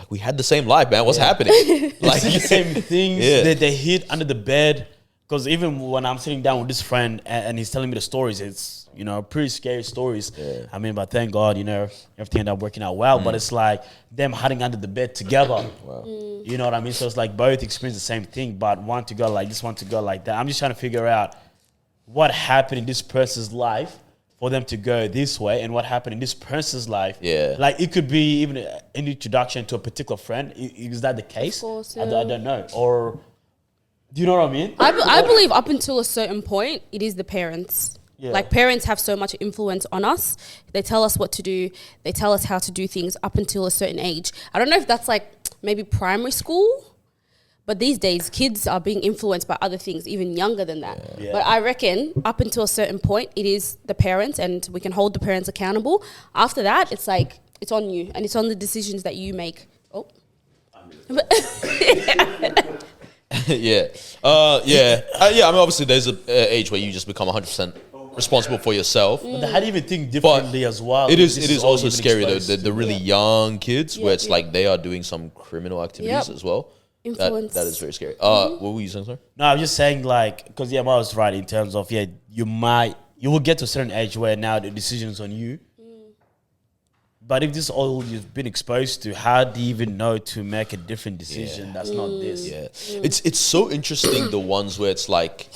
we had the same life, man. What's happening?
Like the same things
Yeah.
that they hid under the bed. Because even when I'm sitting down with this friend and he's telling me the stories, it's, you know, pretty scary stories.
Yeah.
I mean, but thank God, you know, everything ended up working out well. But it's like them hiding under the bed together.
Wow.
You know what I mean? So it's like both experience the same thing, but one to go like this, one to go like that. I'm just trying to figure out what happened in this person's life for them to go this way and what happened in this person's life.
Yeah.
Like it could be even an introduction to a particular friend. Is that the case?
course,
I
yeah.
don't know. Or do you know what I mean?
I believe up until a certain point, it is the parents.
Yeah.
Like parents have so much influence on us. They tell us what to do. They tell us how to do things up until a certain age. I don't know if that's like maybe primary school, but these days kids are being influenced by other things even younger than that.
Yeah.
But I reckon up until a certain point, it is the parents and we can hold the parents accountable. After that, it's like, it's on you and it's on the decisions that you make. Oh.
Yeah. Yeah. Yeah. I mean, obviously, there's an age where you just become 100% responsible for yourself.
But how do you even think differently as well?
It is.
This
It is
all
also
you've been
scary though.
exposed
The
to.
really young kids, where it's
Yeah.
like they are doing some criminal activities
Yep.
as well.
Influence.
That is very scary. What were you saying, sir?
No, I'm just saying like, because yeah, I was right in terms of, yeah, you will get to a certain age where now the decision is on you. But if this is all you've been exposed to, how do you even know to make a different decision that's not this?
Yeah, it's so interesting the ones where it's like,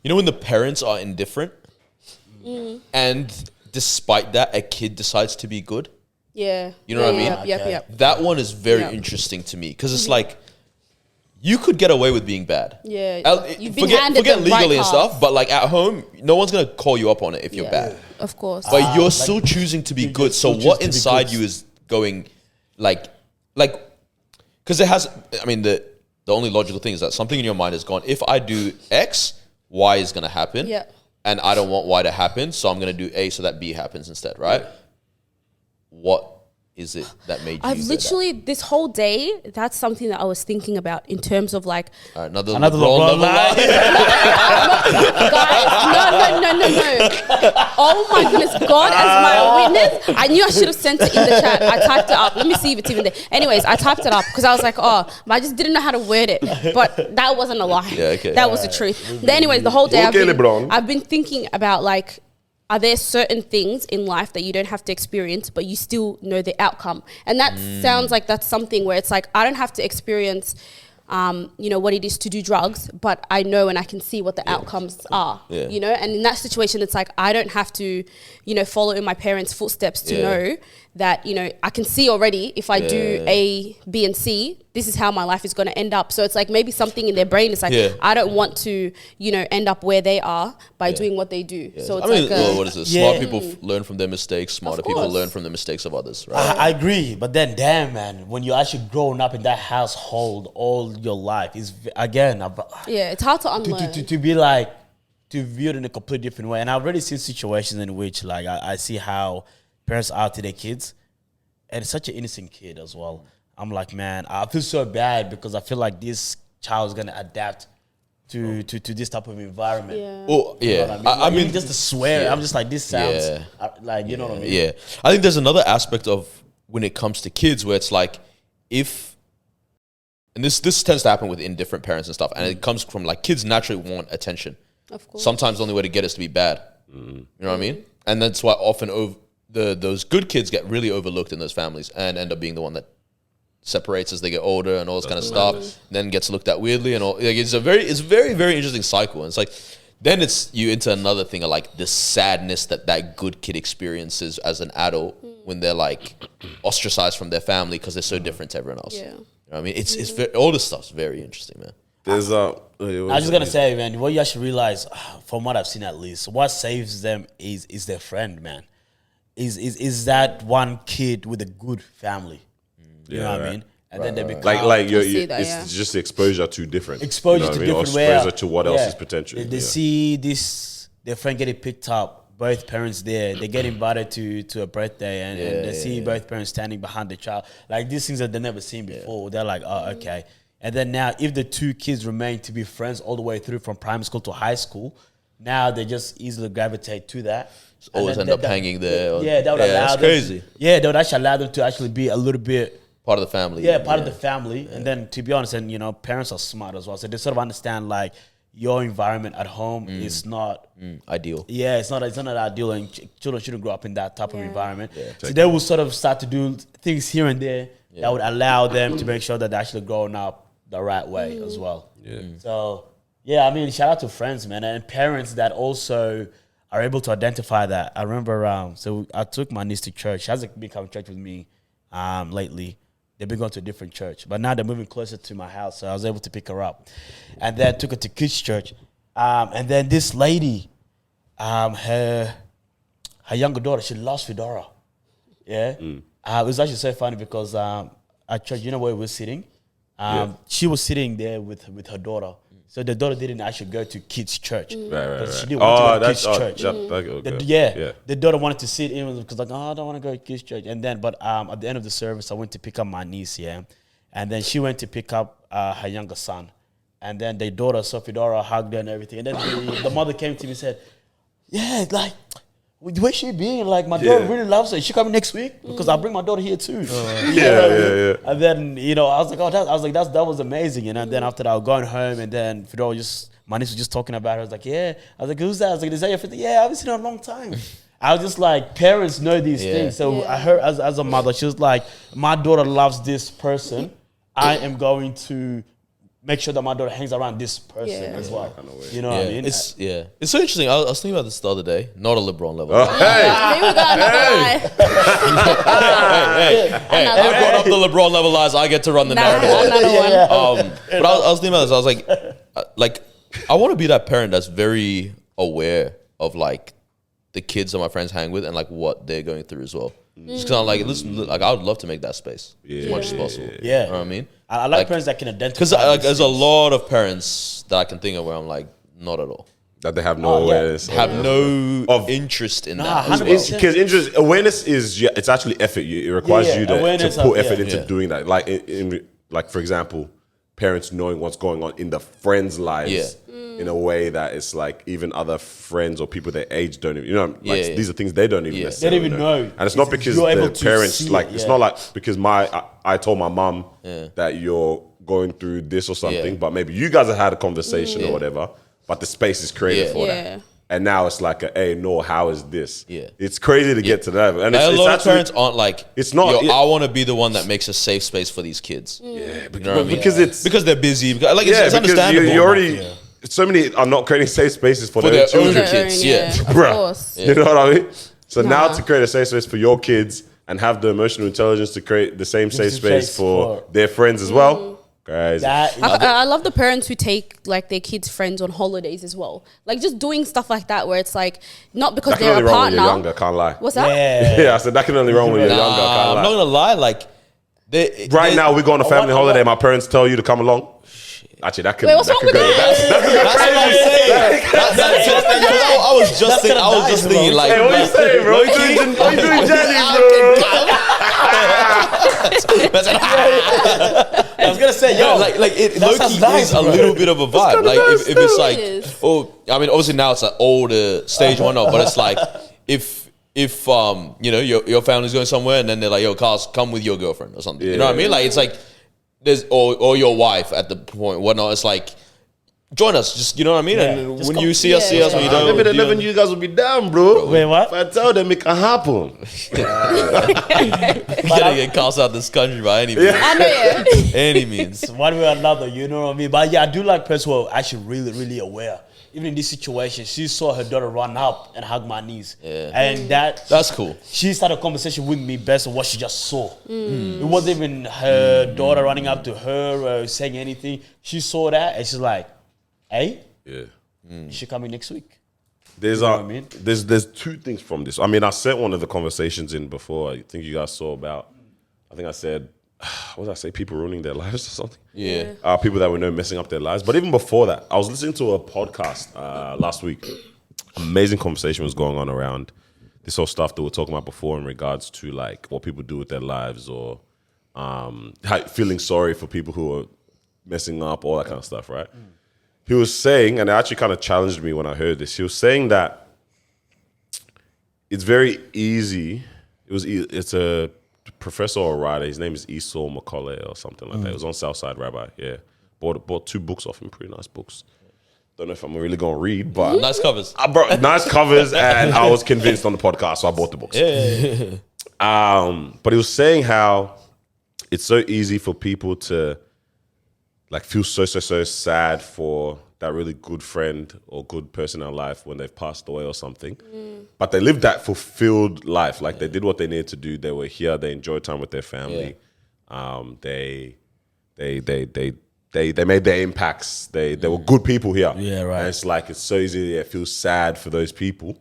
you know, when the parents are indifferent, and despite that, a kid decides to be good.
Yeah.
You know what I mean?
Yep,
Okay.
yep.
That one is very
Yeah.
interesting to me because it's like you could get away with being bad.
Yeah. You've been
forget
handed
forget
the right
legally and
path.
stuff, but like at home, no one's gonna call you up on it if you're bad.
Of course.
But you're still choosing to be
you
good.
just
So
still
what
choose to be
inside
good.
you is going like, because it has. I mean, the only logical thing is that something in your mind has gone. If I do X, Y is gonna happen.
Yeah.
And I don't want Y to happen, so I'm gonna do A so that B happens instead, right? What is it that made you?
I've
do that?
literally, this whole day, that's something that I was thinking about in terms of like,
All right, another
Another
LeBron
LeBron
level
line.
guys, no. Oh my goodness, God as my witness. I knew I should have sent it in the chat. I typed it up. Let me see if it's even there. Anyways, I typed it up because I was like, but I just didn't know how to word it. But that wasn't a lie.
Yeah, okay.
That was the truth. But anyways, the whole day
Okay, LeBron.
I've been thinking about like, are there certain things in life that you don't have to experience, but you still know the outcome? And that sounds like that's something where it's like, I don't have to experience, you know, what it is to do drugs, but I know and I can see what the outcomes are,
Yeah.
you know? And in that situation, it's like, I don't have to, you know, follow in my parents' footsteps to
Yeah.
know that, you know, I can see already if I do A, B, and C, this is how my life is going to end up. So it's like maybe something in their brain is like,
Yeah.
I don't want to, you know, end up where they are by doing what they do. So it's
I mean,
like,
well, what is it?
Yeah.
Smart people learn from their mistakes. Smarter people
course.
learn from the mistakes of others, right?
I agree, but then damn man, when you're actually growing up in that household all your life, is again
yeah, it's hard to unlearn.
to be like to view it in a completely different way. And I've already seen situations in which like I see how parents are to their kids, and it's such an innocent kid as well. I'm like, man, I feel so bad because I feel like this child is gonna adapt to this type of environment.
Yeah.
Oh,
You know
yeah.
what I mean?
I
Like,
mean,
even just to swear,
yeah.
I'm just like, this sounds
Yeah.
like, you know what I mean?
Yeah. I think there's another aspect of when it comes to kids where it's like, and this tends to happen with indifferent parents and stuff, and it comes from like kids naturally want attention.
Of course.
Sometimes the only way to get is to be bad. You know what I mean? And that's why often those good kids get really overlooked in those families and end up being the one that separates as they get older and all this kind of stuff. Then gets looked at weirdly and all. Like it's very very interesting cycle. And it's like then it's you into another thing of like the sadness that good kid experiences as an adult when they're like ostracized from their family because they're so different to everyone else.
Yeah.
You know what I mean? It's all this stuff's very interesting, man.
There's I
I was just gonna say, man, what you actually realize, from what I've seen at least, what saves them is their friend, man. Is that one kid with a good family? You know what I mean? And then they become
like you're,
see that,
it's
yeah.
just the exposure to different.
exposure
you know
to
what I mean? Or
different way.
exposure to what else is potential.
They see their friend getting picked up, both parents there. They get invited to a birthday, and they see both parents standing behind the child. Like these things that they've never seen before. They're like, oh, okay. And then now, if the two kids remain to be friends all the way through from primary school to high school, now they just easily gravitate to that.
Always end up hanging there.
Yeah, that would allow
that's
them.
crazy.
Yeah, that would actually allow them to actually be a little bit.
Part of the family.
Yeah, part of the family. And then, to be honest, and parents are smart as well. So they sort of understand, like, your environment at home is not
Ideal.
Yeah, it's not ideal, and children shouldn't grow up in that type of environment. So they will sort of start to do things here and there that would allow them to make sure that they're actually growing up the right way as well.
Yeah.
So yeah, I mean, shout out to friends, man, and parents that also are able to identify that. I remember, so I took my niece to church. She hasn't been coming to church with me lately. They've been going to a different church, but now they're moving closer to my house, so I was able to pick her up. And then took her to kids' church. And then this lady, her younger daughter, she loves Fedora. Yeah. It was actually so funny because at church, you know where we were sitting? She was sitting there with her daughter. So the daughter didn't actually go to kids' church.
Right.
She didn't want to go to kids' church. The daughter wanted to sit in because like, I don't want to go to kids' church. And then, but at the end of the service, I went to pick up my niece, and then she went to pick up her younger son. And then the daughter, Sophie-Dora, hugged her and everything. And then the mother came to me and said, yeah, like, where's she being? Like, my daughter really loves her. Is she coming next week? Because I'll bring my daughter here too.
Yeah.
And then, I was like, that was amazing. And then after that, I was going home, and then Fedora my niece was just talking about her. I was like, yeah. I was like, who's that? I was like, is that your friend? Yeah, I haven't seen her in a long time. I was just like, parents know these things. So I heard as a mother, she was like, my daughter loves this person. I am going to make sure that my daughter hangs around this person as well. You know what I mean?
It's so interesting. I was thinking about this the other day. Not a LeBron level.
Here we go, another lie.
Hey, I brought up the LeBron level lies. I get to run the narrative.
Another one.
But I was thinking about this. I was like, I want to be that parent that's very aware of like the kids that my friends hang with and like what they're going through as well. Just because I'm like, listen, like I would love to make that space as much as possible.
Yeah.
You know what I mean?
I like parents that can identify.
Because like, there's a lot of parents that I can think of where I'm like, not at all.
That they have no awareness.
Have no interest in that. As well.
Because awareness is it's actually effort. It requires you to put effort into doing that. Like like for example, parents knowing what's going on in the friends' lives in a way that it's like even other friends or people their age don't even these are things they don't even necessarily
they don't even know.
And it's not because the parents like it's not like because I told my mum that you're going through this or something, but maybe you guys have had a conversation or whatever, but the space is created for that. And now it's like, hey, no, how is this? Yeah. It's crazy to get to that. And
a lot of parents aren't like,
it's not.
I want to be the one that makes a safe space for these kids.
Yeah,
you know what I mean?
because
they're busy. Like, it's understandable.
You already, so many are not creating safe spaces for their
own
children.
kids.
Of course.
You know what I mean? So now to create a safe space for your kids and have the emotional intelligence to create the same safe space for their friends as well. Crazy.
I love the parents who take like their kids' friends on holidays as well. Like just doing stuff like that where it's like not because
that can
they're
only
a
wrong when
partner.
you're younger, can't lie.
What's that?
Yeah, I said that can only wrong when you're younger, can't lie.
I'm not gonna lie, like
right now we go on a family holiday. My parents tell you to come along. Actually, that could.
Wait, what's wrong with that?
That's what I'm saying. I was just thinking, like,
hey, what are you saying, bro? What are you doing, Jenny, bro?
I was gonna say, yo,
like it low-key is a little bit of a vibe. Like if it's like, I mean, obviously now it's like older stage one up, but it's like if your family's going somewhere and then they're like, yo, Carlos, come with your girlfriend or something. You know what I mean? Like it's like there's or your wife at the point whatnot. It's like join us, just you know what I mean. And when you see us, When you don't,
I never knew you guys would be down, bro.
Wait, what?
If I tell them it can happen.
You gotta get cast out of this country by any means.
I know,
Any means.
One way or another, you know what I mean? But yeah, I do like parents who are actually really, really aware. Even in this situation, she saw her daughter run up and hug my knees. Yeah. And that's
cool.
She started a conversation with me based on what she just saw. It wasn't even her daughter running up to her or saying anything. She saw that and she's like, Hey,
Yeah.
you should come in next week.
There's
know what I mean?
there's two things from this. I mean, I sent one of the conversations in before. I think you guys saw about. I think I said, what did I say? People ruining their lives or something.
Yeah.
People that we know messing up their lives. But even before that, I was listening to a podcast last week. Amazing conversation was going on around this whole stuff that we were talking about before in regards to like what people do with their lives or feeling sorry for people who are messing up, all that kind of stuff, right? He was saying, and it actually kind of challenged me when I heard this. He was saying that it's very easy. It's a professor or writer. His name is Esau McCauley or something like that. It was on Southside Rabbi. Yeah, bought 2 books off him. Pretty nice books. Don't know if I'm really gonna read, but
Nice covers.
nice covers, and I was convinced on the podcast, so I bought the books.
Yeah.
But he was saying how it's so easy for people to like feel so sad for that really good friend or good person in life when they've passed away or something. But they lived that fulfilled life. Like they did what they needed to do. They were here. They enjoyed time with their family. They made their impacts. They were good people here.
Yeah, right.
And it's like it's so easy to feel sad for those people.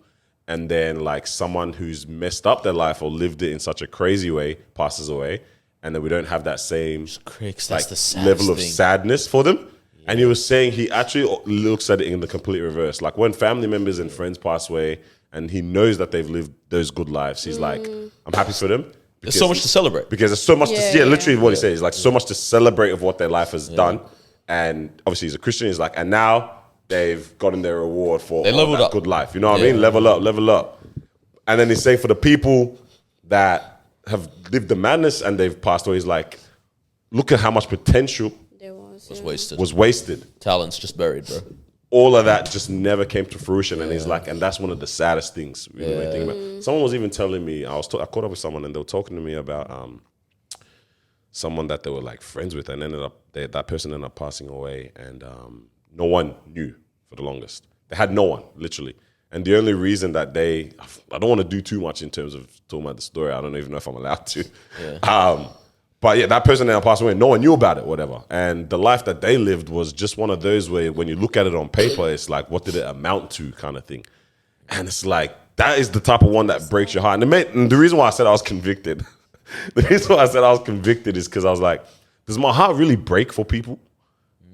And then like someone who's messed up their life or lived it in such a crazy way passes away. And then we don't have that same
Cricks,
like,
that's the saddest
level of
thing.
sadness for them. Yeah. And he was saying he actually looks at it in the complete reverse. Like when family members and friends pass away and he knows that they've lived those good lives, he's like, I'm happy for them.
There's so much to celebrate.
Because there's so much literally what he says, like so much to celebrate of what their life has done. And obviously he's a Christian, he's like, and now they've gotten their reward for
They leveled
that
up.
good life. You know what I mean? Level up. And then he's saying for the people that have lived the madness and they've passed away, he's like, look at how much potential
There was.
Was wasted.
was wasted.
Talent's just buried, bro.
All of that just never came to fruition. And he's like, and that's one of the saddest things. Really, when you think about it. Someone was even telling me, I caught up with someone and they were talking to me about someone that they were like friends with and that person ended up passing away and no one knew for the longest. They had no one, literally. And the only reason that I don't want to do too much in terms of talking about the story. I don't even know if I'm allowed to. Yeah. But yeah, that person that passed away, no one knew about it, whatever. And the life that they lived was just one of those where when you look at it on paper, it's like, what did it amount to kind of thing. And it's like, that is the type of one that breaks your heart. And the reason why I said I was convicted, is because I was like, does my heart really break for people?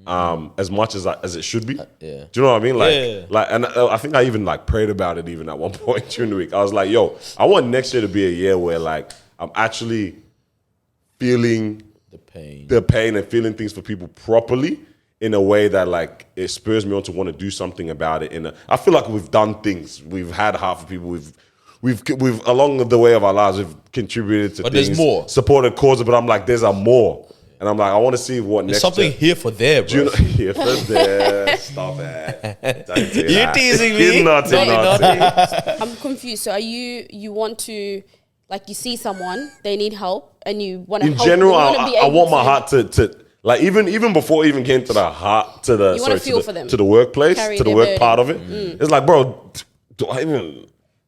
As much as it should be.
Yeah.
Do you know what I mean?
Yeah.
And I think I even like prayed about it even at one point during the week. I was like, yo, I want next year to be a year where like I'm actually feeling the pain and feeling things for people properly in a way that like it spurs me on to want to do something about it. I feel like we've done things. We've had half of people. We've along the way of our lives, we've contributed to
But
things,
there's more.
supported causes. But I'm like, there's a more. And I'm like, I want to see what
There's
next
something
year.
here for there, bro.
Do you know, here for there. Stop it. Don't do
You're
that.
teasing me.
He's naughty,
No,
naughty.
I'm confused. So are you want to, like you see someone, they need help and you want to
In
help.
general,
you wanna be
I
able
want my
to-
heart to like even before it even came to the heart to the
You wanna
sorry,
feel
to
for them.
the workplace
Carry
to the
their
work
burden.
part of it. It's like, bro, do I even?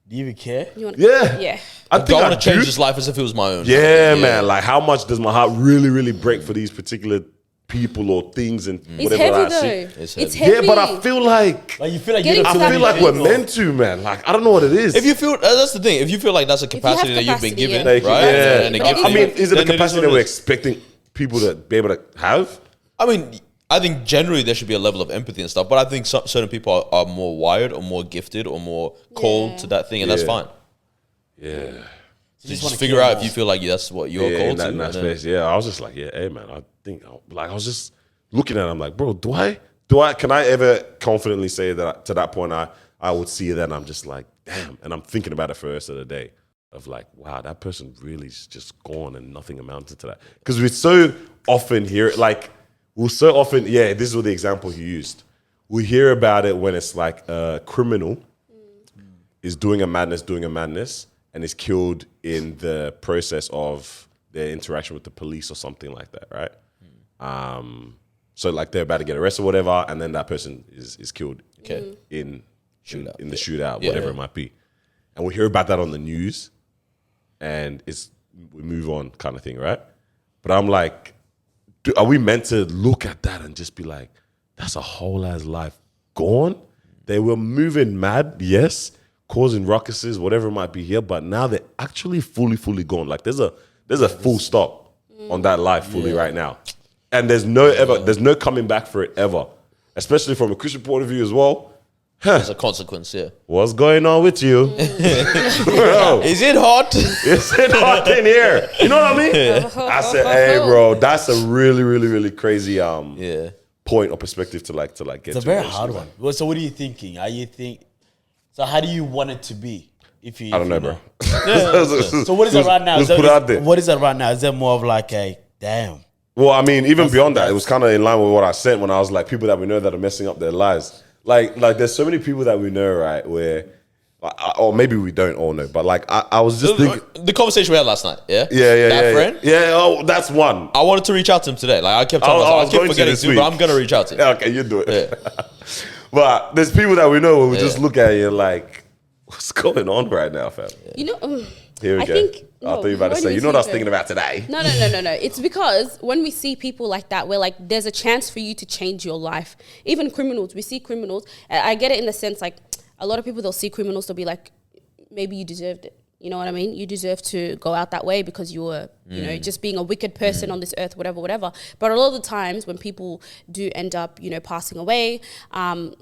Do you even care?
You want,
Yeah,
Yeah.
I
I
think
don't
I
want to change
do.
this life as if it was my own.
Yeah, man. Like, how much does my heart really break for these particular people or things and
It's
whatever
heavy
I
though.
see?
It's
It's
heavy.
heavy.
Yeah, but I feel like
Like you feel like
Getting
you don't
I feel like
Exactly.
we're meant to, man. Like, I don't know what it is.
If you feel that's the thing. If you feel like that's a capacity that you've been
capacity,
given,
yeah.
Thank you.
right?
Yeah.
And a
I
gift,
I mean, is it a
then
capacity
what
that
it
we're
is.
expecting people to be able to have?
I mean, I think generally there should be a level of empathy and stuff, but I think certain people are more wired or more gifted or more called
Yeah.
to that thing, and that's
Yeah.
fine.
Yeah.
Just figure out if you feel like that's what you're
Yeah,
called
in that,
to.
in that
and then-
space. Yeah, I was just like, yeah, hey man, I think like I was just looking at it, I'm like, bro, can I ever confidently say that to that point I would see that and I'm just like, damn, and I'm thinking about it for the rest of the day of like, wow, that person really is just gone and nothing amounted to that. Because we so often hear it, like we'll so often, yeah, this is what the example he used. We hear about it when it's like a criminal is doing a madness and is killed in the process of their interaction with the police or something like that, right? So like they're about to get arrested or whatever, and then that person is killed in the shootout,
Yeah.
whatever it might be. And we hear about that on the news, and we move on kind of thing, right? But I'm like, are we meant to look at that and just be like, that's a whole ass life gone. They were moving mad, yes, causing ruckuses, whatever it might be here, but now they're actually fully gone. Like there's a full stop on that life fully right now. And there's no coming back for it ever. Especially from a Christian point of view as well.
As a consequence, yeah.
What's going on with you? Bro,
Is it hot?
is it hot in here? You know what I mean? I said, hey, bro, that's a really crazy
Yeah.
point or perspective to get
It's a
to.
very hard one. Well, so what are you thinking? So how do you want it to be? If you,
I don't know, bro.
So what is it right now?
Let's put it out there.
What is it right now? Is it more of like a damn?
Well, I mean, even beyond that, it was kind of in line with what I said when I was like, people that we know that are messing up their lives. Like there's so many people that we know, right, where, or maybe we don't all know, but like, I was just thinking.
The conversation we had last night, yeah?
Yeah.
That friend?
Yeah, oh, that's one.
I wanted to reach out to him today. Like, I kept telling
I
myself,
was
I keep
going to
forgetting
this
to,
week.
but I'm going to reach out to him.
Yeah, okay, you do it.
Yeah.
But there's people that we know where we just look at you like, what's going on right now, fam?
You know,
Here we
I
go.
think.
I thought you were about to say, you know what I was thinking about today?
No. It's because when we see people like that, we're like, there's a chance for you to change your life. Even criminals, we see criminals. I get it in the sense like a lot of people, they'll see criminals, they'll be like, maybe you deserved it. You know what I mean? You deserve to go out that way because you were, you know, just being a wicked person on this earth, whatever. But a lot of the times when people do end up, you know, passing away,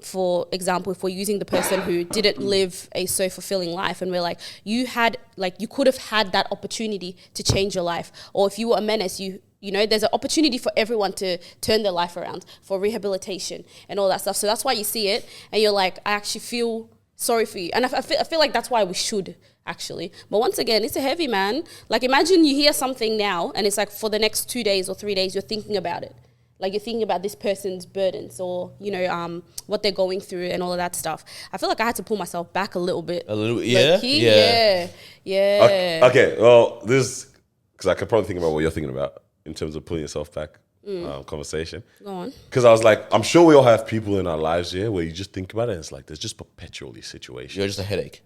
for example, if we're using the person who didn't live a so fulfilling life and we're like, you could have had that opportunity to change your life. Or if you were a menace, you know, there's an opportunity for everyone to turn their life around, for rehabilitation and all that stuff. So that's why you see it and you're like, I actually feel sorry for you. And I feel like that's why we should actually. But once again, it's a heavy, man. Like imagine you hear something now and it's like for the next 2 days or 3 days, you're thinking about it. Like you're thinking about this person's burdens or, you know, what they're going through and all of that stuff. I feel like I had to pull myself back a little bit.
A little, yeah?
Yeah.
Okay, well, this, because I could probably think about what you're thinking about in terms of pulling yourself back conversation.
Go on.
Because I was like, I'm sure we all have people in our lives, where you just think about it and it's like, there's just perpetually situations.
You're just a headache.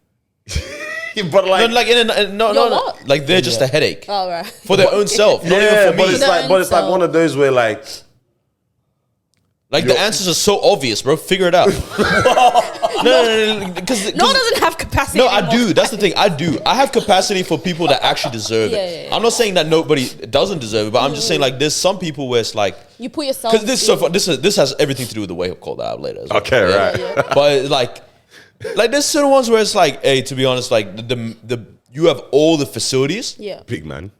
But like,
No,
what?
like they're just a headache
All right.
for their own self, not even for
but
me.
it's like one of those where like
Like the answers are so obvious, bro. Figure it out. No, because
No one doesn't have capacity.
no, I
anymore.
do. That's the thing. I do. I have capacity for people that actually deserve it.
Yeah.
I'm not saying that nobody doesn't deserve it, but I'm just saying like there's some people where it's like
You put yourself.
because this has everything to do with the wake up call that I have later. As well.
Okay, right.
Yeah.
But like there's certain ones where it's like, hey, to be honest, like the you have all the facilities
Yeah.
Big man.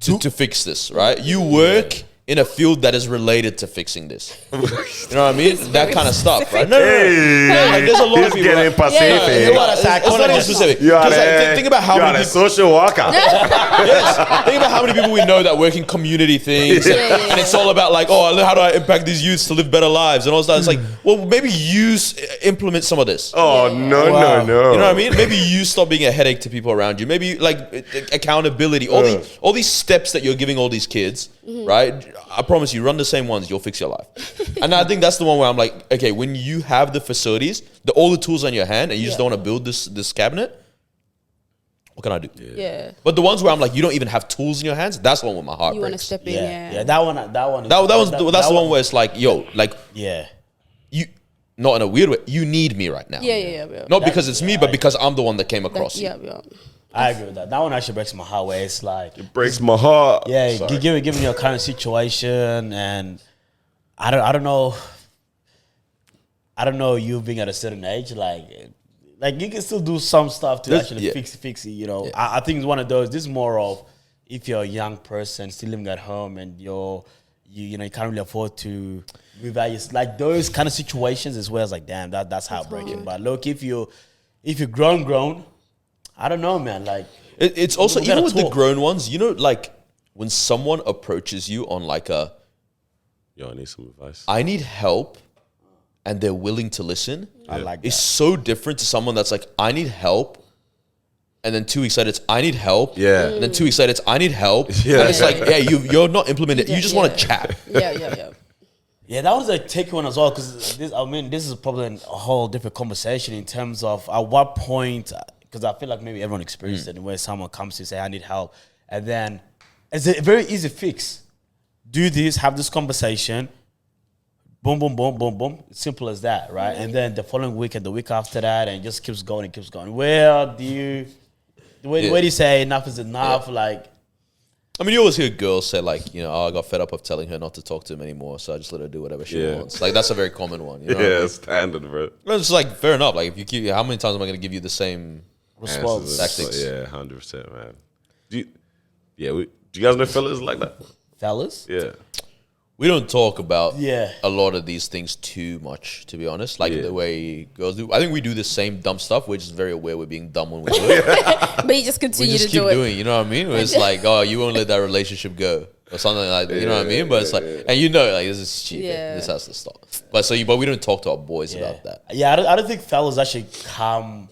to fix this, right? You work in a field that is related to fixing this. You know what I mean? That kind of stuff, right? No. Like, there's a lot of
He's
people.
getting
right?
Pacific.
It's not even specific.
You are
'Cause, like, think about how
you
many
are a
people.
social worker.
Yes. Think about how many people we know that work in community things, and it's all about like, oh, how do I impact these youths to live better lives and all that. It's like, well, maybe you implement some of this.
Oh, no.
You know what I mean? Maybe you stop being a headache to people around you. Maybe like accountability, all these steps that you're giving all these kids, right? I promise you, run the same ones, you'll fix your life. And I think that's the one where I'm like, okay, when you have the facilities, all the tools on your hand, and you just don't want to build this cabinet, what can I do?
Yeah.
But the ones where I'm like, you don't even have tools in your hands, that's the one with my heart
You want to
breaks.
step in, yeah.
Yeah, that one.
That's the one where it's like, yo, like
Yeah.
you, not in a weird way, you need me right now.
Yeah.
Not because it's me, but because I'm the one that came across you.
Yeah.
I agree with that. That one actually breaks my heart. Where it's like,
Breaks my heart.
yeah,
Sorry.
given your current situation, and I don't know. I don't know, you being at a certain age, like you can still do some stuff to actually fix it. You know, I think it's one of those. This is more of if you're a young person still living at home and you can't really afford to move out. It's like those kind of situations is where it's like, damn, that's heartbreaking. But look, if you're grown. I don't know, man. Like
It's also,
we gotta
even with the
talk.
grown ones, you know, like when someone approaches you on like a,
Yo, I need some advice.
I need help, and they're willing to listen.
I like
It's
that.
so different to someone that's like, I need help. And then 2 weeks later, it's I need help.
Yeah.
And then 2 weeks later, it's I need help.
Yeah.
And it's like, hey, you're not implementing it. You just want to chat.
Yeah.
Yeah, that was a tricky one as well because this is probably a whole different conversation in terms of at what point, because I feel like maybe everyone experienced it where someone comes to say, I need help. And then it's a very easy fix. Do this, have this conversation, boom, boom, boom, boom, boom. Simple as that, right? And then the following week and the week after that, and it just keeps going and keeps going. Where do you say enough is enough? Like,
I mean, you always hear girls say like, you know, oh, I got fed up of telling her not to talk to him anymore, so I just let her do whatever she wants. Like that's a very common one. You know what I mean?
Standard, bro.
It's like fair enough. Like if you keep, how many times am I going to give you the same
response.
tactics?
Yeah, 100%, man. Do you guys know fellas like that?
Fellas?
Yeah.
We don't talk about
Yeah.
a lot of these things too much, to be honest. Like the way girls do. I think we do the same dumb stuff. We're just very aware we're being dumb when we do it.
But you just
We
continue
just
to
keep
do it.
doing. You know what I mean? It's like, oh, you won't let that relationship go, or something like that. You know what I mean? But it's like, and you know, like this is stupid.
Yeah.
This has to stop. But but we don't talk to our boys about that.
Yeah, I don't think fellas actually come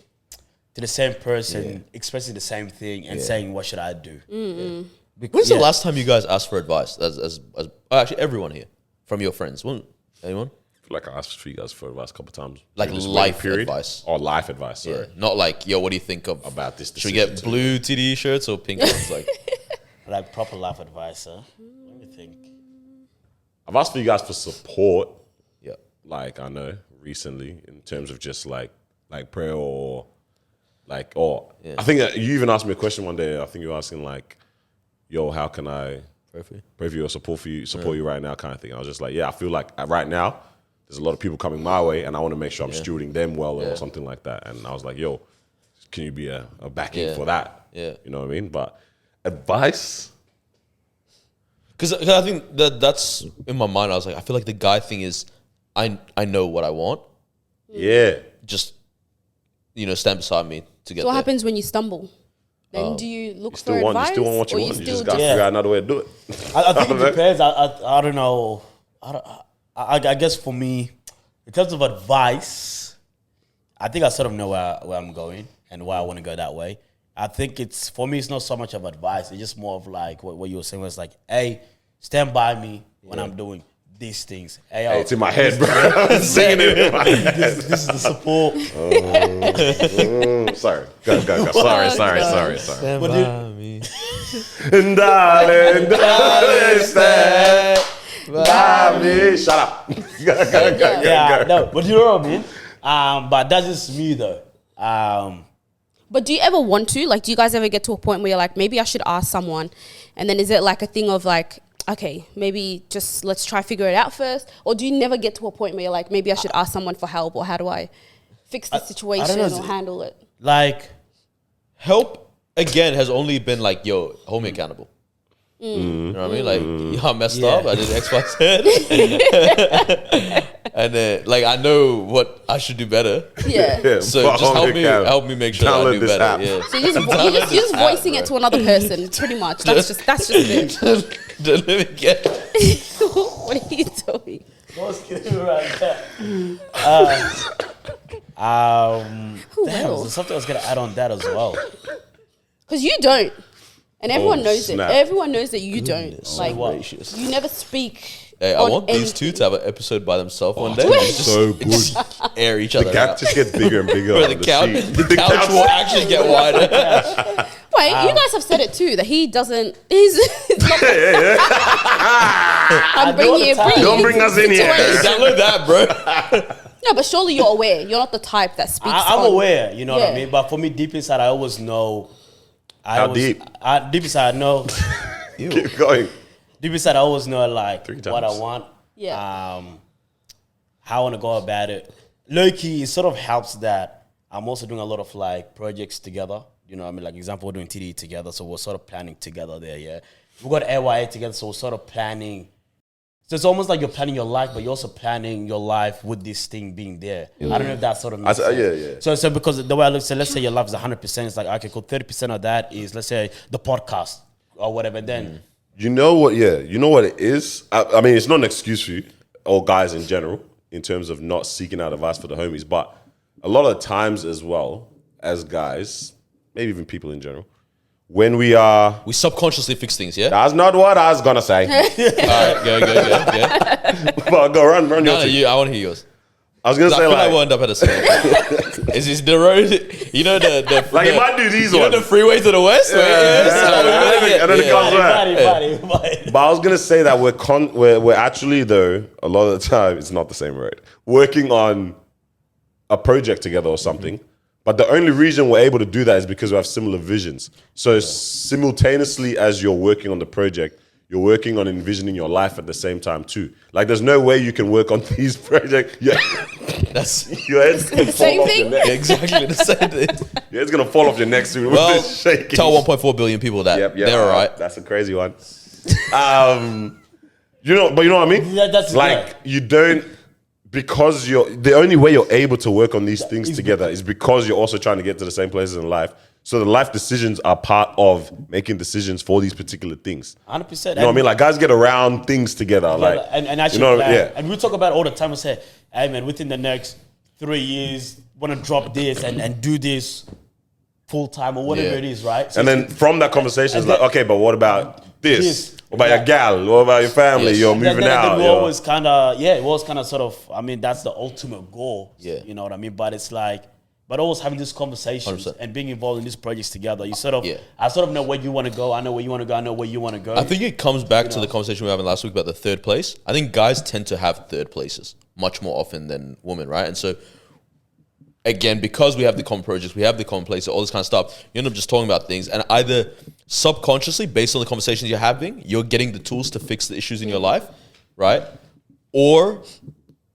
to the same person expressing the same thing and saying, what should I do?
When's the last time you guys asked for advice? As actually, everyone here from your friends. Anyone?
I feel like I asked for you guys for advice a couple times.
Like
This
life
period.
advice.
Or life advice, sorry.
Yeah. Not like, yo, what do you think of
About this
Should we
decision
get
too.
blue TD shirts or pink ones? Like,
Like proper life advice, huh? Let me think.
I've asked for you guys for support,
yeah.
like I know, recently, in terms of just like prayer or I think that you even asked me a question one day. I think you were asking like, yo, how can I pray for you or support you right now kind of thing. I was just like, I feel like right now there's a lot of people coming my way and I want to make sure I'm stewarding them well or something like that. And I was like, yo, can you be a backing for that?
Yeah.
You know what I mean? But advice?
Because I think that's in my mind. I was like, I feel like the guy thing is, I know what I want.
Yeah.
Just, stand beside me to get
So what
there.
happens when you stumble? Then do you look
You
for
still
advice?
want what you
or
want. You
still
just got to figure out another way to do it.
I think it depends. I don't know. I guess for me, in terms of advice, I think I sort of know where I'm going and why I want to go that way. I think for me, it's not so much of advice. It's just more of like what you were saying was like, hey, stand by me when I'm doing these things. Hey,
It's in my head, bro. I'm singing it in my head.
This is the support.
Sorry. Go. Sorry.
Stand
But
by me.
Darling, stand by me. Shut up. Go.
Yeah, no, but you know what I mean? But that's just me though.
But do you ever want to? Like, do you guys ever get to a point where you're like, maybe I should ask someone? And then is it like a thing of like, okay, maybe just let's try figure it out first? Or do you never get to a point where you're like, maybe I should ask someone for help, or how do I fix the situation
know.
or handle it?
Like,
Help, again, has only been like, yo, hold me accountable. You know what I mean? Like, I messed up. I did X, Y, Z. And then, like, I know what I should do better.
Yeah.
So
Fuck,
just
hold me accountable.
help me make sure that I
Download
do
this
better.
app.
Yeah.
So you're just voicing it to another person, pretty much. That's just it.
Let me get.
What are you doing?
what's kidding me right there? Damn,
will?
there's something I was gonna add on that as well.
Because you don't. And everyone knows
snap.
it. Everyone knows that you don't. Like,
gracious.
you never speak.
Hey, I
on
want these
anything.
two to have an episode by themselves one day.
Wait.
Just,
So good.
just air each other
The gap
out.
just gets bigger and bigger.
Bro,
on
the couch,
seat.
the couch will actually get wider.
Wait, you guys have said it too, that he doesn't. He's not I'm bringing you
time.
Don't bring us in here.
Download that, bro.
No, but surely you're aware. You're not the type that speaks.
I'm
on-
aware, you know what I
Yeah.
mean? But for me, deep inside, I always know.
How deep?
Deep inside, I know.
Keep going.
Deep inside, I always know like
3
what I
times.
want.
Yeah.
How I want to go about it. Low key, it sort of helps that I'm also doing a lot of like projects together. You know what I mean? Like example, we're doing TD together, so we're sort of planning together there, yeah. We got AYA together, so we're sort of planning. So it's almost like you're planning your life, but you're also planning your life with this thing being there. I don't know if that sort of makes sense.
yeah.
So because the way I look, so let's say your life is 100%, it's like, okay, cool, 30% of that is, let's say, the podcast or whatever. Then
You know what? Yeah, you know what it is. I mean, it's not an excuse for you or guys in general in terms of not seeking out advice for the homies, but a lot of times as well as guys, maybe even people in general, when we are,
We subconsciously fix things, yeah?
that's not what I was gonna say.
All right, go.
But go run your
No,
thing.
I want to hear yours.
I was gonna
I
say
feel like
like,
we'll end up at the same. Is the road? You know the
like
the,
you might do these
you
ones.
know the freeway to the west.
And then it comes back.
Buddy.
But I was gonna say that we're actually though a lot of the time it's not the same road. Working on a project together or something. But the only reason we're able to do that is because we have similar visions. So simultaneously as you're working on the project, you're working on envisioning your life at the same time too. Like there's no way you can work on these projects. Yeah.
That's
Your head's gonna fall
Same
off
thing?
your neck.
exactly the same thing.
Your head's gonna fall off your neck soon with
Well,
this shaking.
tell 1.4 billion people that
Yep,
they're all right.
That's a crazy one. You know what I mean?
Yeah, that's-
like
yeah.
you don't because the only way you're able to work on these things together is because you're also trying to get to the same places in life. So the life decisions are part of making decisions for these particular things.
100%.
You know what I mean? Like guys get around things together. Like
and actually,
you know,
plan.
yeah.
And we talk about it all the time. We say, hey man, within the next 3 years, want to drop this and do this full time or whatever
Yeah.
it is, right? So
And then from that conversation, it's
and
like,
then-
okay, but what about this?
This.
What about your gal? What about your family?
Yes.
You're
And then-
moving
then
out.
we
you're-
always kind of, it was kind of sort of, I mean, that's the ultimate goal.
Yeah.
You know what I mean? But it's like, but always having these conversations
100%.
and being involved in these projects together, you sort of,
Yeah.
I sort of know where you want to go. I know where you want to go. I know where you want to go.
I think it comes back to the conversation we were having last week about the third place. I think guys tend to have third places much more often than women, right? And so, again, because we have the common projects, we have the common place, all this kind of stuff, you end up just talking about things. And either subconsciously, based on the conversations you're having, you're getting the tools to fix the issues in your life, right? Or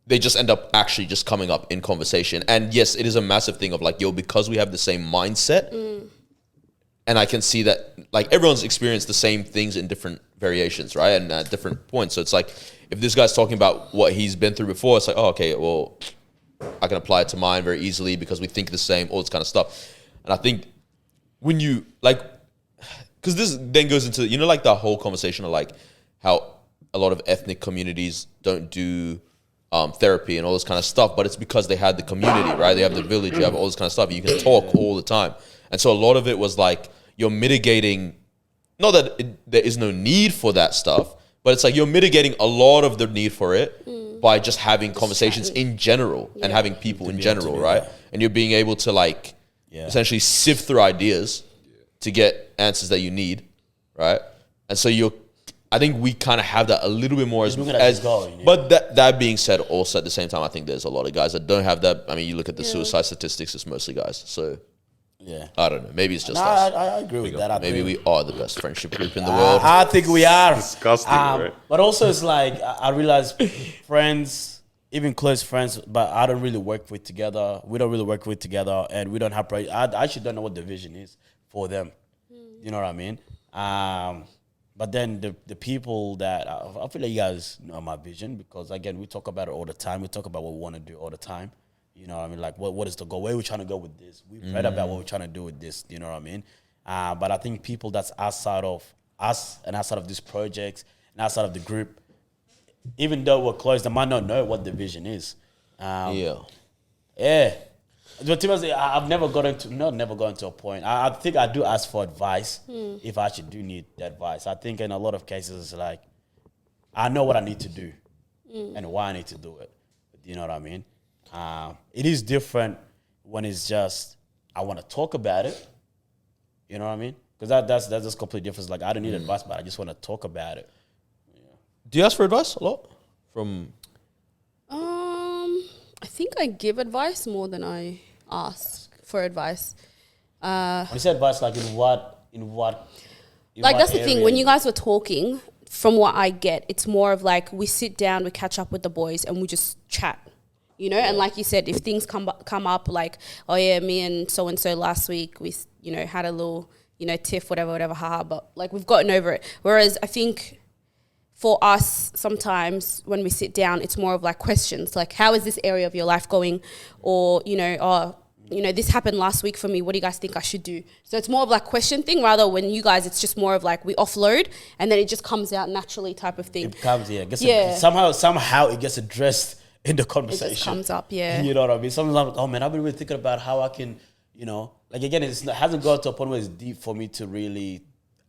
they just end up actually just coming up in conversation. And yes, it is a massive thing of like, yo, because we have the same mindset, and I can see that like everyone's experienced the same things in different variations, right? And at different points. So it's like, if this guy's talking about what he's been through before, it's like, oh, okay, well, I can apply it to mine very easily because we think the same, all this kind of stuff. And I think when you like, because this then goes into, you know, like the whole conversation of like how a lot of ethnic communities don't do therapy and all this kind of stuff, but it's because they had the community, right? They have the village, you have all this kind of stuff. You can talk all the time. And so a lot of it was like, you're mitigating, not that there is no need for that stuff, but it's like you're mitigating a lot of the need for it by just having conversations in general and having people in general, right? And you're being able to like essentially sift through ideas to get answers that you need, right? And so I think we kind of have that a little bit more as
going, yeah.
But that being said, also at the same time, I think there's a lot of guys that don't have that. I mean, you look at the suicide statistics; it's mostly guys. So
yeah.
I don't know. Maybe it's just
No,
us.
I agree with that.
Maybe we are the best friendship group in the world.
I think we are.
Disgusting, right?
But also, it's like I realize friends, even close friends, but I don't really work with together. We don't really work with together, and we don't have. I actually don't know what the vision is for them. You know what I mean? But then the people that I feel like you guys know my vision because again we talk about it all the time. We talk about what we want to do all the time. You know what I mean? Like what is the goal? Where are we trying to go with this? We've read about what we're trying to do with this. You know what I mean? But I think people that's outside of us and outside of these projects and outside of the group, even though we're close, they might not know what the vision is.
Yeah.
But to be honest, I've never gotten to a point. I think I do ask for advice if I actually do need the advice. I think in a lot of cases, it's like I know what I need to do and why I need to do it. You know what I mean? It is different when it's just I want to talk about it. You know what I mean? Because that's just completely different. Like I don't need advice, but I just want to talk about it.
Do you ask for advice a lot from?
I think I give advice more than I ask for advice.
When you say advice, like in what?
Like that's the thing.
area?
When you guys were talking, from what I get, it's more of like we sit down, we catch up with the boys, and we just chat. You know, and like you said, if things come up, like oh yeah, me and so last week we had a little tiff, whatever, haha. But like we've gotten over it. Whereas I think for us, sometimes when we sit down, it's more of like questions, like how is this area of your life going, or this happened last week for me. What do you guys think I should do? So it's more of like question thing rather when you guys, it's just more of like we offload and then it just comes out naturally type of thing.
It comes, somehow it gets addressed in the conversation.
It just comes up, yeah.
You know what I mean? Sometimes, oh man, I've been really thinking about how I can, like again, it hasn't got to a point where it's deep for me to really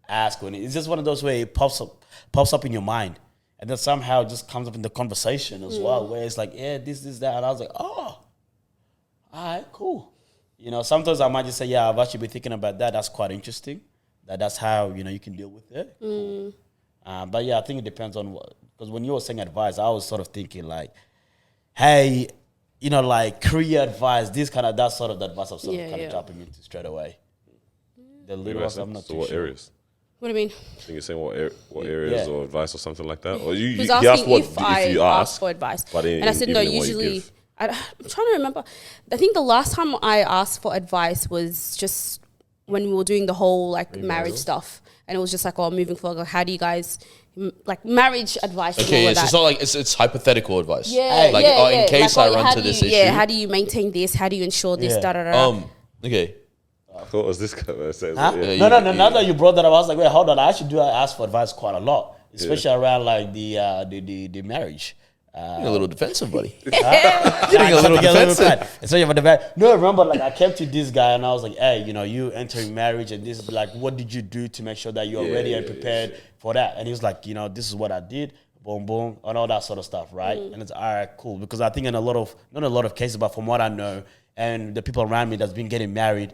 ask. It's just one of those where it pops up in your mind. And then somehow it just comes up in the conversation as well, where it's like, yeah, this, that. And I was like, oh, all right, cool. You know, sometimes I might just say, yeah, I've actually been thinking about that. That's quite interesting. That's how, you know, you can deal with it. Cool. But yeah, I think it depends on what, because when you were saying advice, I was sort of thinking like, hey, you know, like career advice, this kind of, that's sort of the advice I'm sort of kind of jumping into straight away. The little ones, I'm not
so
too
what
sure.
areas?
What do you mean?
I think you're saying what areas or advice or something like that? Or
He was
he asked
asking
what
if I
you
asked for advice.
but
And I said, no,
even in what you
usually,
give.
I'm trying to remember. I think the last time I asked for advice was just when we were doing the whole like marriage stuff. And it was just like, oh, moving forward, like, how do you guys, like marriage advice and all
Okay,
of
so
that.
it's not like it's hypothetical advice.
Yeah,
like
yeah,
in
yeah.
case
Like,
I run
how
to
do
this
you,
issue.
Yeah, how do you maintain this? How do you ensure this?
Yeah.
Da, da, da.
Okay.
I thought it was this guy that says
Huh?
that, yeah.
Yeah,
No. Now that you brought that up, I was like, wait, hold on. I actually do ask for advice quite a lot, especially around like the marriage.
Getting a little defensive, buddy.
Getting
a little defensive.
Especially about the marriage. No, I remember like I came to this guy and I was like, hey, you know, you entering marriage and this is like, what did you do to make sure that you're ready and prepared for that? And he was like, you know, this is what I did. Boom, boom, and all that sort of stuff, right? And it's all right, cool. Because I think in not a lot of cases, but from what I know, and the people around me that's been getting married,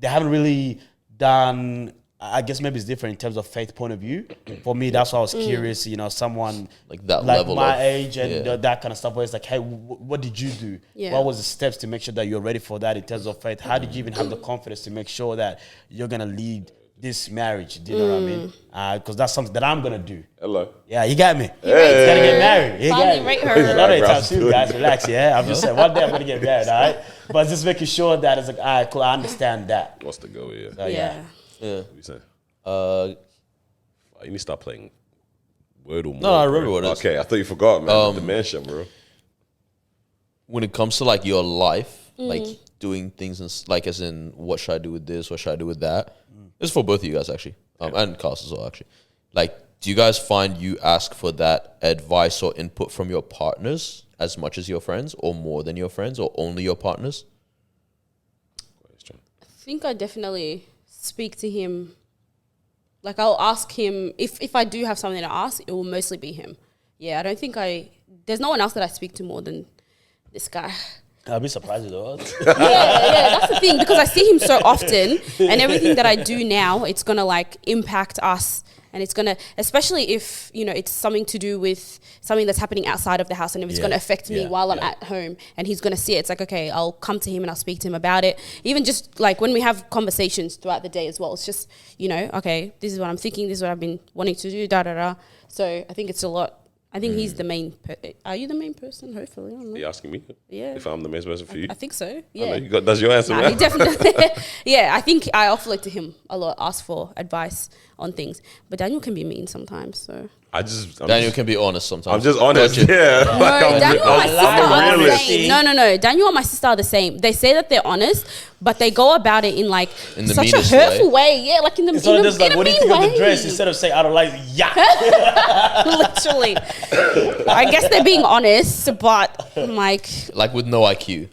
they haven't really done. I guess maybe it's different in terms of faith point of view. For me, that's why I was curious. You know, someone
Like that
like
level
my
of-
age and
yeah.
that kind of stuff. Where it's like, hey, what did you do?
Yeah.
What was the steps to make sure that you're ready for that in terms of faith? How did you even have the confidence to make sure that you're gonna lead this marriage? Do you know what I mean? Because that's something that I'm gonna do.
Hello.
Yeah, you got me.
Hey.
He's gonna get married. You
Finally
got me.
rate her.
Not anytime
Eyebrows
soon,
good.
guys. Relax, yeah. I'm just saying, one day I'm gonna get married, all right? But just making sure that it's like, all right, cool, I understand that.
What's the go here?
So,
Yeah.
Yeah.
What you saying?
Uh,
You need to start playing Wordle more.
No, I remember
bro.
what it is.
Okay, I thought you forgot, man. Dementia, bro.
when it comes to like your life, like doing things like as in what should I do with this, what should I do with that? This is for both of you guys actually, and Carlos as well actually. Like, do you guys find you ask for that advice or input from your partners as much as your friends, or more than your friends, or only your partners?
I think I definitely speak to him. Like, I'll ask him, if I do have something to ask, it will mostly be him. Yeah, I don't think there's no one else that I speak to more than this guy.
I'll be surprised if there was.
Yeah, that's the thing, because I see him so often, and everything that I do now, it's going to like impact us. And it's going to, especially if, you know, it's something to do with something that's happening outside of the house, and if it's going to affect me while I'm at home, and he's going to see it, it's like, okay, I'll come to him and I'll speak to him about it. Even just like when we have conversations throughout the day as well, it's just, you know, okay, this is what I'm thinking, this is what I've been wanting to do, da da da. So I think it's a lot. I think he's the main. Are you the main person? Hopefully, I don't know.
Are you asking me?
Yeah.
If I'm the main person for you?
I think so.
I know
Yeah.
you got, that's your answer,
Nah,
man.
he definitely. Yeah, I think I offer it to him a lot, ask for advice on things. But Daniel can be mean sometimes, so.
I'm
Daniel
just,
can be honest sometimes.
I'm just honest,
Don't you?
yeah.
No,
Like,
Daniel and my sister are the
realist.
same. No. Daniel and my sister are the same. They say that they're honest, but they go about it in like
In the
such a
meanest
hurtful way. Yeah, like in the
It's sort of
in
just
a,
like,
in a
what do you
mean
think of
way.
the dress? Instead of saying, I don't like it, yeah.
Literally. I guess they're being honest, but I'm like.
Like with no IQ.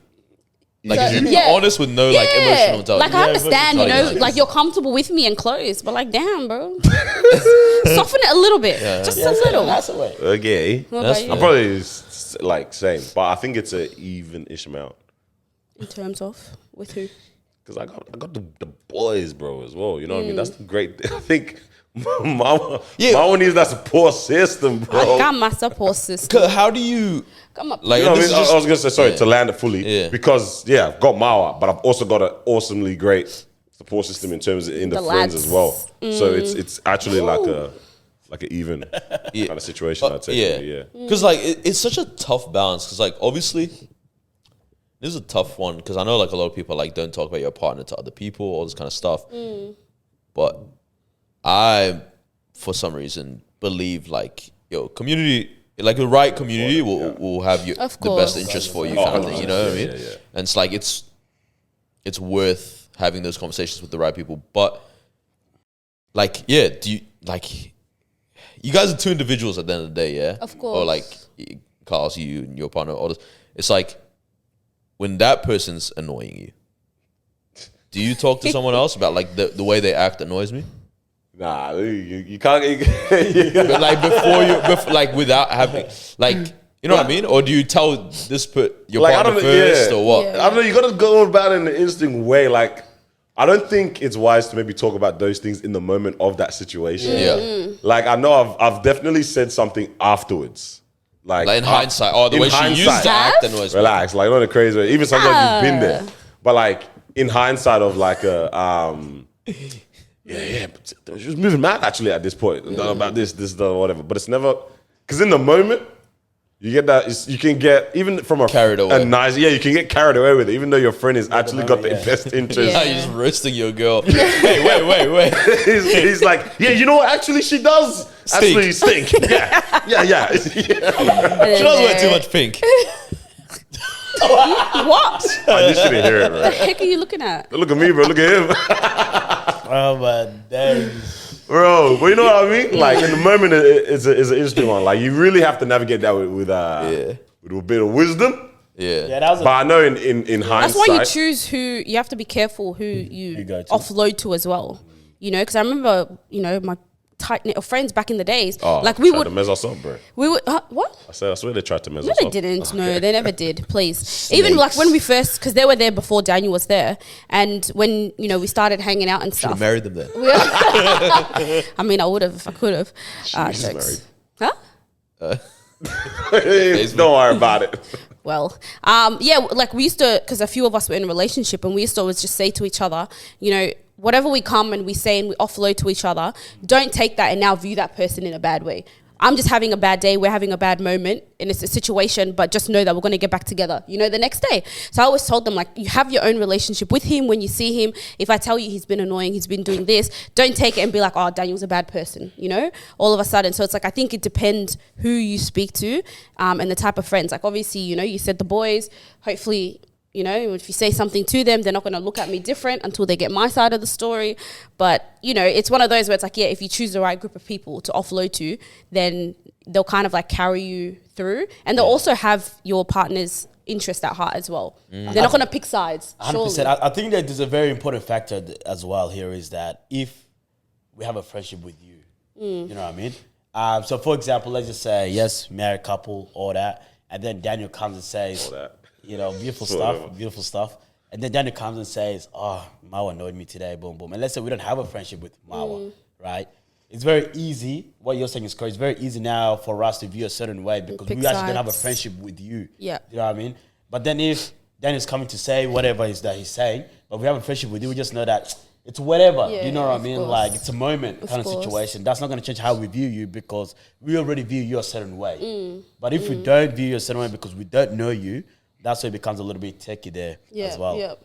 Like
So,
you're
yeah.
honest with no like emotional intelligence.
Like I understand, you know,
intelligence.
like you're comfortable with me and clothes, but like, damn, bro, soften it a little bit, just a little.
That's the way.
Okay.
What
That's
about you?
I'm probably like same, but I think it's an even-ish amount.
In terms of with who?
Because I got the boys, bro, as well. You know what I mean? That's the great I think my one needs that support system,
I
bro.
got my support system.
How do you
Come up.
like?
You know what I
this
mean?
is
I
just-
was gonna say sorry to land it fully
Yeah.
because I've got Mawa, but I've also got an awesomely great support system in terms of in the
The
friends
lads.
as well. So it's actually like an even kind of situation. I'd say. Yeah.
Because like it's such a tough balance. Because like obviously, this is a tough one. Because I know like a lot of people like don't talk about your partner to other people, all this kind of stuff. But I, for some reason, believe like community, like the right community will have you
Of
the
course.
best interest for you, kind of thing. You know what I mean?
Yeah.
And it's like it's worth having those conversations with the right people. But like, yeah, do you like? You guys are two individuals at the end of the day, yeah.
Of course.
Or like, Carlos, you and your partner, all this. It's like when that person's annoying you. Do you talk to someone else about like the way they act annoys me?
Nah, you can't.
But like like without having, like, you know what I mean? Or do you tell your
Like, I
partner
don't know,
first
yeah.
or what?
Yeah.
I don't know. You got to go about it in an instinct way. Like, I don't think it's wise to maybe talk about those things in the moment of that situation.
Yeah.
Like, I know I've definitely said something afterwards. Like
Like in hindsight, the
in
way she used
hindsight.
to act and was
Relax, like not in a crazy way. Even sometimes you've been there, but like in hindsight of like a but she was moving mad actually at this point about this, whatever. But it's never because in the moment you get that you can get even from
Carried away.
you can get carried away with it, even though your friend has actually got the best interest.
You're just roasting your girl. Hey, wait.
he's like, yeah, you know what? Actually, she does actually stink. Yeah.
She does wear too much pink.
What?
I just shouldn't hear it,
The
right?
heck are you looking at?
Look at me, bro. Look at him.
Oh my days.
Bro, but you know what I mean? Like in the moment, it's an interesting one. Like you really have to navigate that with a bit of wisdom.
Yeah.
Yeah, that was
But I know in hindsight,
That's why you choose who you have to be careful who you
go to.
offload to as well. You know, because I remember, my tight knit of friends back in the days. Like
we
we
tried to
would,
mess us up, bro.
what?
I swear they tried to mess
No,
us
they
up.
didn't. No, they never did. Please. Even like when we first, because they were there before Daniel was there, and when we started hanging out and
Should have
stuff.
married them then.
I mean, I would have if I could have.
She's
Jokes. Huh?
Don't worry about it.
Well, like we used to, because a few of us were in a relationship, and we used to always just say to each other, whatever we come and we say and we offload to each other, don't take that and now view that person in a bad way. I'm just having a bad day, we're having a bad moment, and it's a situation, but just know that we're going to get back together, the next day. So I always told them, like, you have your own relationship with him when you see him. If I tell you he's been annoying, he's been doing this, don't take it and be like, oh, Daniel's a bad person, all of a sudden. So it's like, I think it depends who you speak to and the type of friends. Like, obviously, you said the boys, hopefully, if you say something to them, they're not going to look at me different until they get my side of the story. But, it's one of those where it's like, if you choose the right group of people to offload to, then they'll kind of like carry you through. And they'll also have your partner's interest at heart as well. They're not going to pick sides.
100%. I think that there's a very important factor as well here is that if we have a friendship with you, you know what I mean? So, for example, let's just say, yes, married couple, all that. And then Daniel comes and says...
All that.
Beautiful
Whatever.
stuff. And then Daniel comes and says, oh, Mawa annoyed me today, boom, boom. And let's say we don't have a friendship with Mawa, right? It's very easy. What you're saying is correct. It's very easy now for us to view a certain way because we actually don't have a friendship with you.
Yeah.
You know what I mean? But then if Daniel's coming to say whatever it is that he's saying, but we have a friendship with you, we just know that it's whatever.
Yeah,
you know what I
of
mean?
course.
Like it's a moment kind of
course.
situation. That's not going to change how we view you because we already view you a certain way. But if we don't view you a certain way because we don't know you, that's where it becomes a little bit techie there as well.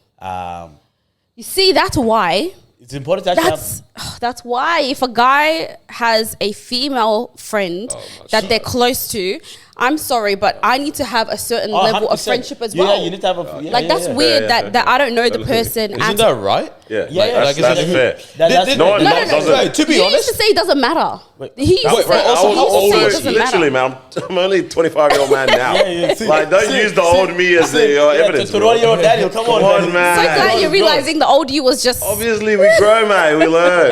You see, that's why.
It's important to actually
That's why if a guy has a female friend that they're close to, I'm sorry, but I need to have a certain level of
100%.
friendship as well.
Yeah, you need to have a...
Like, that's weird that I don't know the person.
Isn't that right?
Yeah,
Yeah,
like,
like,
that's
is
fair.
it-
That's
No one
no,
doesn't.
Wait, to be
He
honest,
used to say it doesn't matter. He used to
Wait,
say,
but also
he used to say it doesn't
literally,
matter.
man. I'm only a 25-year-old man now.
See,
Like, don't use the old me as your evidence,
To
bro.
your Daniel, come on,
Come on, man.
So glad you're
Bro.
realizing the old you was just...
Obviously, we grow, man. We learn.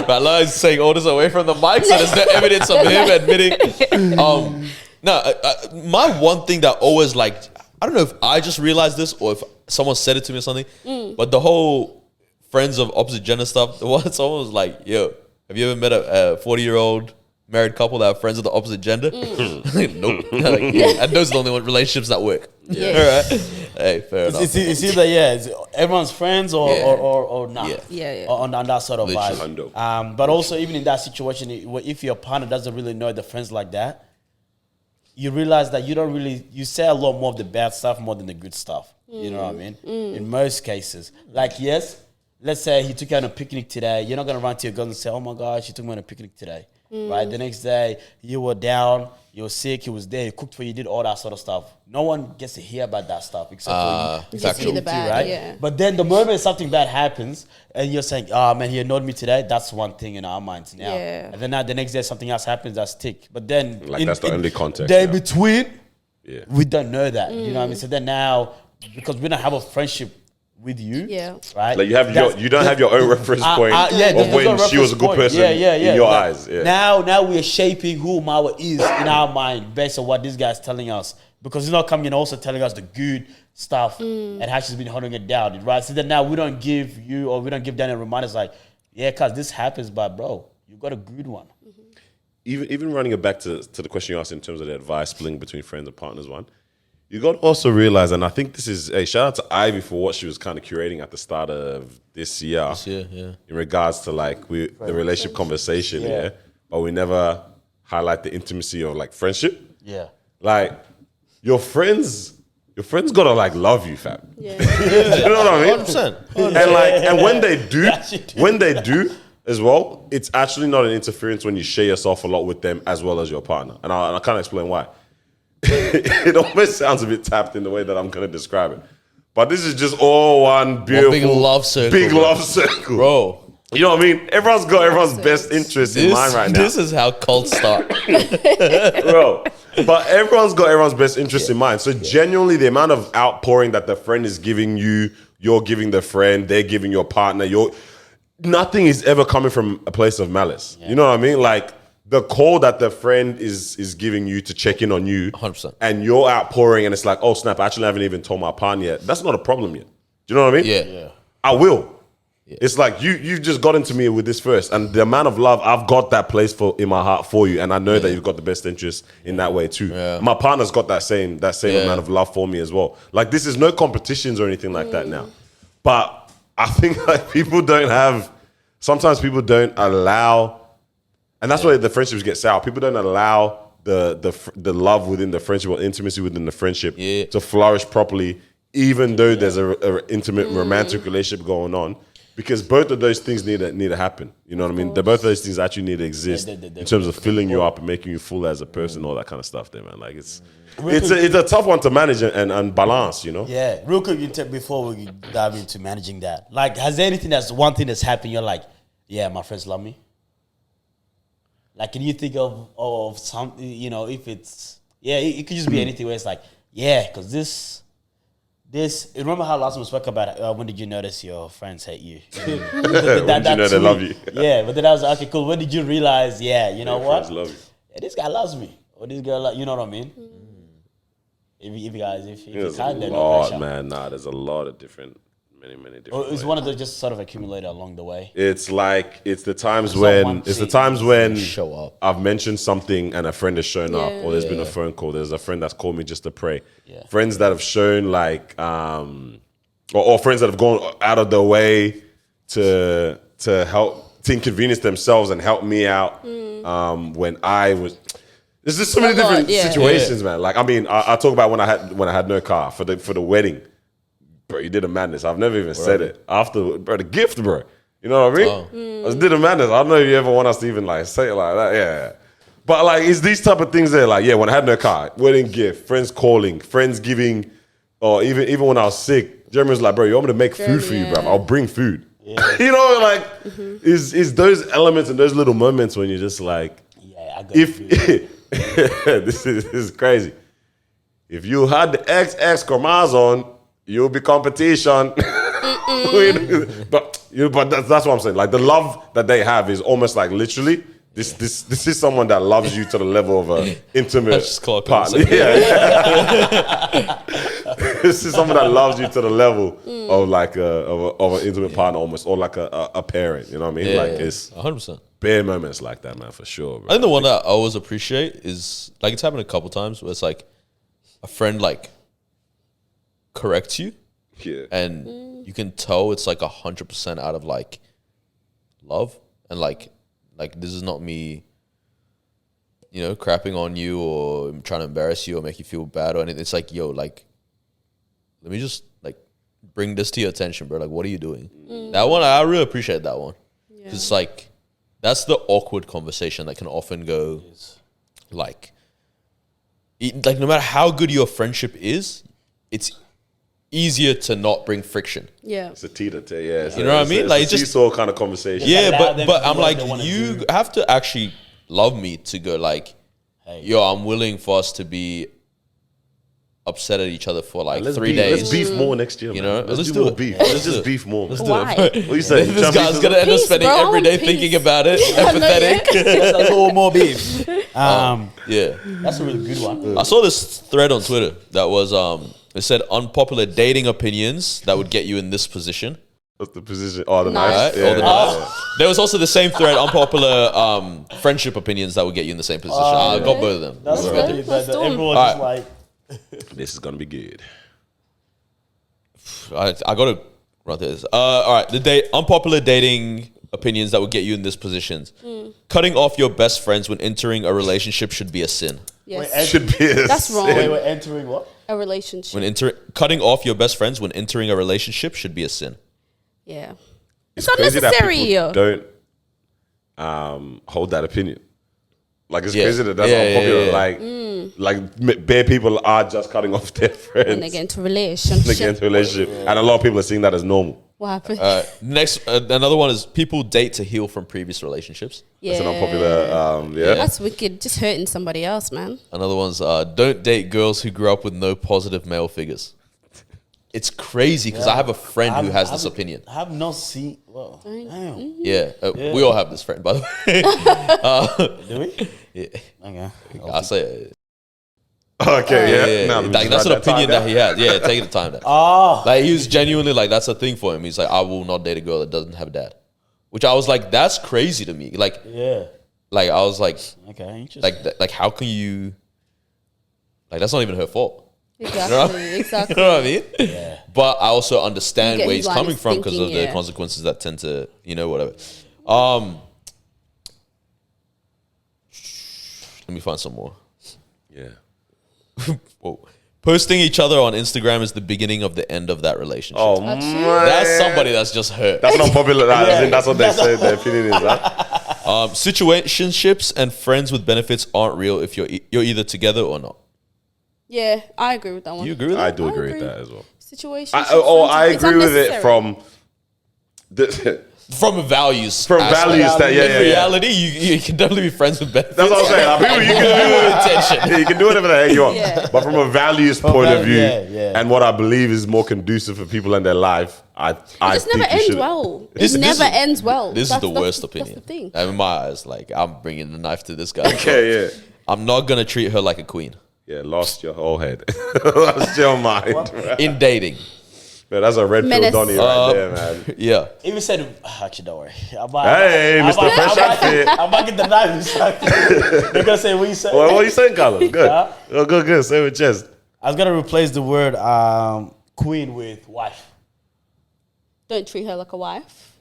but Lars is saying all this away from the mic, so there's no evidence of him admitting. My one thing that always I don't know if I just realized this or if someone said it to me or something, but the whole friends of opposite gender stuff, someone was like, yo, have you ever met a 40-year-old married couple that are friends of the opposite gender? Nope. And those are the only relationships that work.
Yeah.
All right. Hey, fair enough.
It's either, it's everyone's friends or not.
Yeah.
On that sort of
Literally.
vibe. But also, even in that situation, if your partner doesn't really know the friends like that, you realize that you say a lot more of the bad stuff more than the good stuff. You know what I mean? In most cases. Like, yes, let's say he took you on a picnic today. You're not going to run to your girl and say, oh my gosh, he took me on a picnic today. Right? The next day, you were down, you were sick, he was there, he cooked for you, did all that sort of stuff. No one gets to hear about that stuff except for you.
Just see the bad,
right?
yeah.
But then the moment something bad happens and you're saying, oh man, he annoyed me today, that's one thing in our minds now.
Yeah.
And then now the next day something else happens, that's tick. But then
That's the only context.
Then
now.
between,
Yeah.
we don't know that. You know what I mean? So then now, because we don't have a friendship with you.
Yeah.
Right.
Like you don't have your own reference point
yeah,
of
there's
when
no
she was a
reference
good
point.
person in your eyes. Yeah.
Now we are shaping who Mawa is in our mind based on what this guy's telling us. Because he's not coming and also telling us the good stuff and how she's been holding it down, right? So then now we don't give you or we don't give Daniel reminders like, yeah, cause this happens, but bro, you got a good one.
Even running it back to the question you asked in terms of the advice splitting between friends and partners one, you got to also realize, and I think this is a shout out to Ivy for what she was kind of curating at the start of this year. In regards to like the relationship conversation, yeah. But we never highlight the intimacy of like friendship.
Yeah.
Like your friends gotta like love you, fam.
Yeah.
You know what I mean?
100%.
And when they do,
Actually.
as well, it's actually not an interference when you share yourself a lot with them as well as your partner. And I can't explain why. It almost sounds a bit tapped in the way that I'm going to describe it. But this is just all one beautiful...
big love circle.
Big
bro.
love circle.
Bro.
You know what I mean? Everyone's got everyone's best interest in mind right now.
This is how cults start.
Bro. But everyone's got everyone's best interest in mind. So genuinely, the amount of outpouring that the friend is giving you, you're giving the friend, they're giving your partner, nothing is ever coming from a place of malice. You know what I mean? Like the call that the friend is giving you to check in on you,
100%.
and you're outpouring, and it's like, oh snap, I actually haven't even told my partner yet. That's not a problem yet. Do you know what I mean?
Yeah.
I will. Yeah. It's like you've just got into me with this first, and the amount of love I've got that place in my heart for you, and I know that you've got the best interest in that way too.
Yeah.
My partner's got that same amount of love for me as well. Like this is no competitions or anything like that now, but I think like sometimes people don't allow, and that's why the friendships get sour. People don't allow the love within the friendship or intimacy within the friendship to flourish properly, even though there's a intimate romantic relationship going on. Because both of those things need to happen. You know what I mean? Both of those things actually need to exist in terms of filling you up and making you full as a person, all that kind of stuff there, man. Like it's a tough one to manage and balance, you know?
Yeah. Real quick, before we dive into managing that, like, has there anything one thing that's happened, you're like, yeah, my friends love me? Like, can you think of something, you know, if it's, it could just be anything where it's like, yeah, because this, remember how last time we spoke about when did you notice your friends hate you?
When did you know they love you?
Yeah, but then I was like, okay, cool. When did you realize, you know what?
Friends love you.
Yeah, this guy loves me. Or this girl, you know what I mean? If you
There's
can't,
a
then no
lot,
pressure.
man. Nah, there's a lot of many different
Or it's
ways.
one of those just sort of accumulated along the way.
It's like it's the times
Someone
when
Show up.
I've mentioned something and a friend has shown up, or there's been a
Yeah.
phone call. There's a friend that's called me just to pray.
Yeah.
Friends that have shown like, or friends that have gone out of their way to help, to inconvenience themselves and help me out when I was. There's just so many different situations, man. Like I mean, I talk about when I had no car for the wedding. Bro, you did a madness. I've never even said it. After, bro, the gift, bro. You know what I mean? I just did a madness. I don't know if you ever want us to even like say it like that. Yeah. But like, it's these type of things there. Like, yeah, when I had no car, wedding gift, friends calling, friends giving, or even when I was sick, Jeremy was like, bro, you want me to make food for you, bro? I'll bring food. Yeah. You know, like, is those elements and those little moments when you're just like,
I got
this is crazy. If you had the XX Chromosome, you'll be competition. but that's what I'm saying. Like the love that they have is almost like literally this is someone that loves you to the level of an intimate partner. This is someone that loves you to the level of like of an intimate partner almost, or like a parent. You know what I mean? Like it's
100%.
bare moments like that, man, for sure. Bro.
I think the one that I always appreciate is like it's happened a couple times where it's like a friend like corrects you, and you can tell it's like 100% out of like love, and like this is not me, you know, crapping on you or trying to embarrass you or make you feel bad or anything. It's like, yo, like, let me just like bring this to your attention, bro. Like, what are you doing? That one, I really appreciate that one. It's like, that's the awkward conversation that can often go like no matter how good your friendship is, it's easier to not bring friction.
Yeah.
It's a teeter, yeah.
You know what I mean?
Like
It's
it's
just
seesaw kind of conversation.
Yeah,
Them
but I'm
what
like,
they wanna
you
do.
have to actually love me to go like, yo, I'm willing for us to be upset at each other for like
Let's
3
beef,
days.
Let's beef more next year,
You
man.
know, let's
do
do
more
it.
beef.
Yeah,
Let's just beef more.
Let's
Why?
do it.
What you say?
This guy's gonna end up
Peace,
spending
bro,
every day
peace.
thinking about it.
I know, yeah.
Empathetic.
That's all more beef.
Yeah.
That's a really good one.
I saw this thread on Twitter that was it said unpopular dating opinions that would get you in this position.
What's the position? Oh, the
Nice.
knife.
Right? All the knives. There was also the same thread, unpopular friendship opinions that would get you in the same position. I got both of them.
That's
Let's
right.
do it. Let's do it.
Everyone's
All
just
right.
like,
This is gonna be good.
I got to run through this. All right, unpopular dating opinions that would get you in this position. Cutting off your best friends when entering a relationship should be a sin.
Yes.
Wait,
Should be.
That's wrong.
wait, we're entering what?
A relationship.
Cutting off your best friends when entering a relationship should be a sin.
Yeah.
It's
It's
crazy that
unnecessary.
people don't hold that opinion. Like it's
Yeah.
crazy that that's
Yeah,
unpopular.
yeah.
Like bare people are just cutting off their friends.
When they get into
They
relationship.
get into a relationship, and a lot of people are seeing that as normal.
What happened?
Next, another one is people date to heal from previous relationships.
yeah.
That's an unpopular. Yeah.
That's wicked. Just hurting somebody else, man.
Another one's don't date girls who grew up with no positive male figures. It's crazy because I have a friend who has this opinion.
I have not seen. Well, damn.
Yeah, we all have this friend, by the way.
Do we?
Yeah.
Okay.
I say it.
Okay. Yeah. Nah, let me
Like,
just
that's an
write that
opinion
time
that he has. Yeah, take the time there.
Oh,
Like he was genuinely like that's a thing for him. He's like, I will not date a girl that doesn't have a dad. Which I was like, that's crazy to me. Like
yeah.
I was like,
Okay, interesting.
like how can you? Like that's not even her fault.
Exactly.
You
Exactly.
know what I mean?
Yeah.
But I also understand
You get
where
his
he's
line
coming
of
from because of
thinking,
the
yeah.
consequences that tend to, whatever. Let me find some more.
Yeah.
Whoa. Posting each other on Instagram is the beginning of the end of that relationship.
Oh
That's
man.
true.
That's somebody that's just hurt.
That's an unpopular. I
Yeah.
think that's what they say. Their opinion is that.
Situationships and friends with benefits aren't real if you're either together or not.
Yeah, I agree with that one.
You agree with
I
that?
do
I
agree with
agree.
that as well.
Situation.
I agree with it from.
From a values.
From
aspect.
values that- yeah,
In
yeah, yeah.
reality, you can definitely be friends with benefits.
That's what I'm saying. Like, people, you can do
Intention.
you can do whatever the heck you want.
Yeah.
But from a values point of
value,
view,
yeah.
and what I believe is more conducive for people in their life, I
It
think
just never
you
ends
should.
well.
This-
It
this
never
is-
ends well.
This is the worst
That's
opinion.
the thing.
And in my eyes, like I'm bringing the knife to this guy.
Okay, yeah.
I'm not gonna treat her like a queen
Yeah, lost your whole head. Lost your mind. Right?
in dating.
Man, that's a red pill
Menace.
Donny right there, man.
Yeah.
Even said, actually, don't worry.
Hey, Mr. Fresh Outfit.
I'm about to get the knife. They're gonna say what you said.
Well, what are you saying, Carlos? Good.
Huh?
Oh, good. Say it with chest.
I was gonna replace the word queen with wife.
Don't treat her like a wife.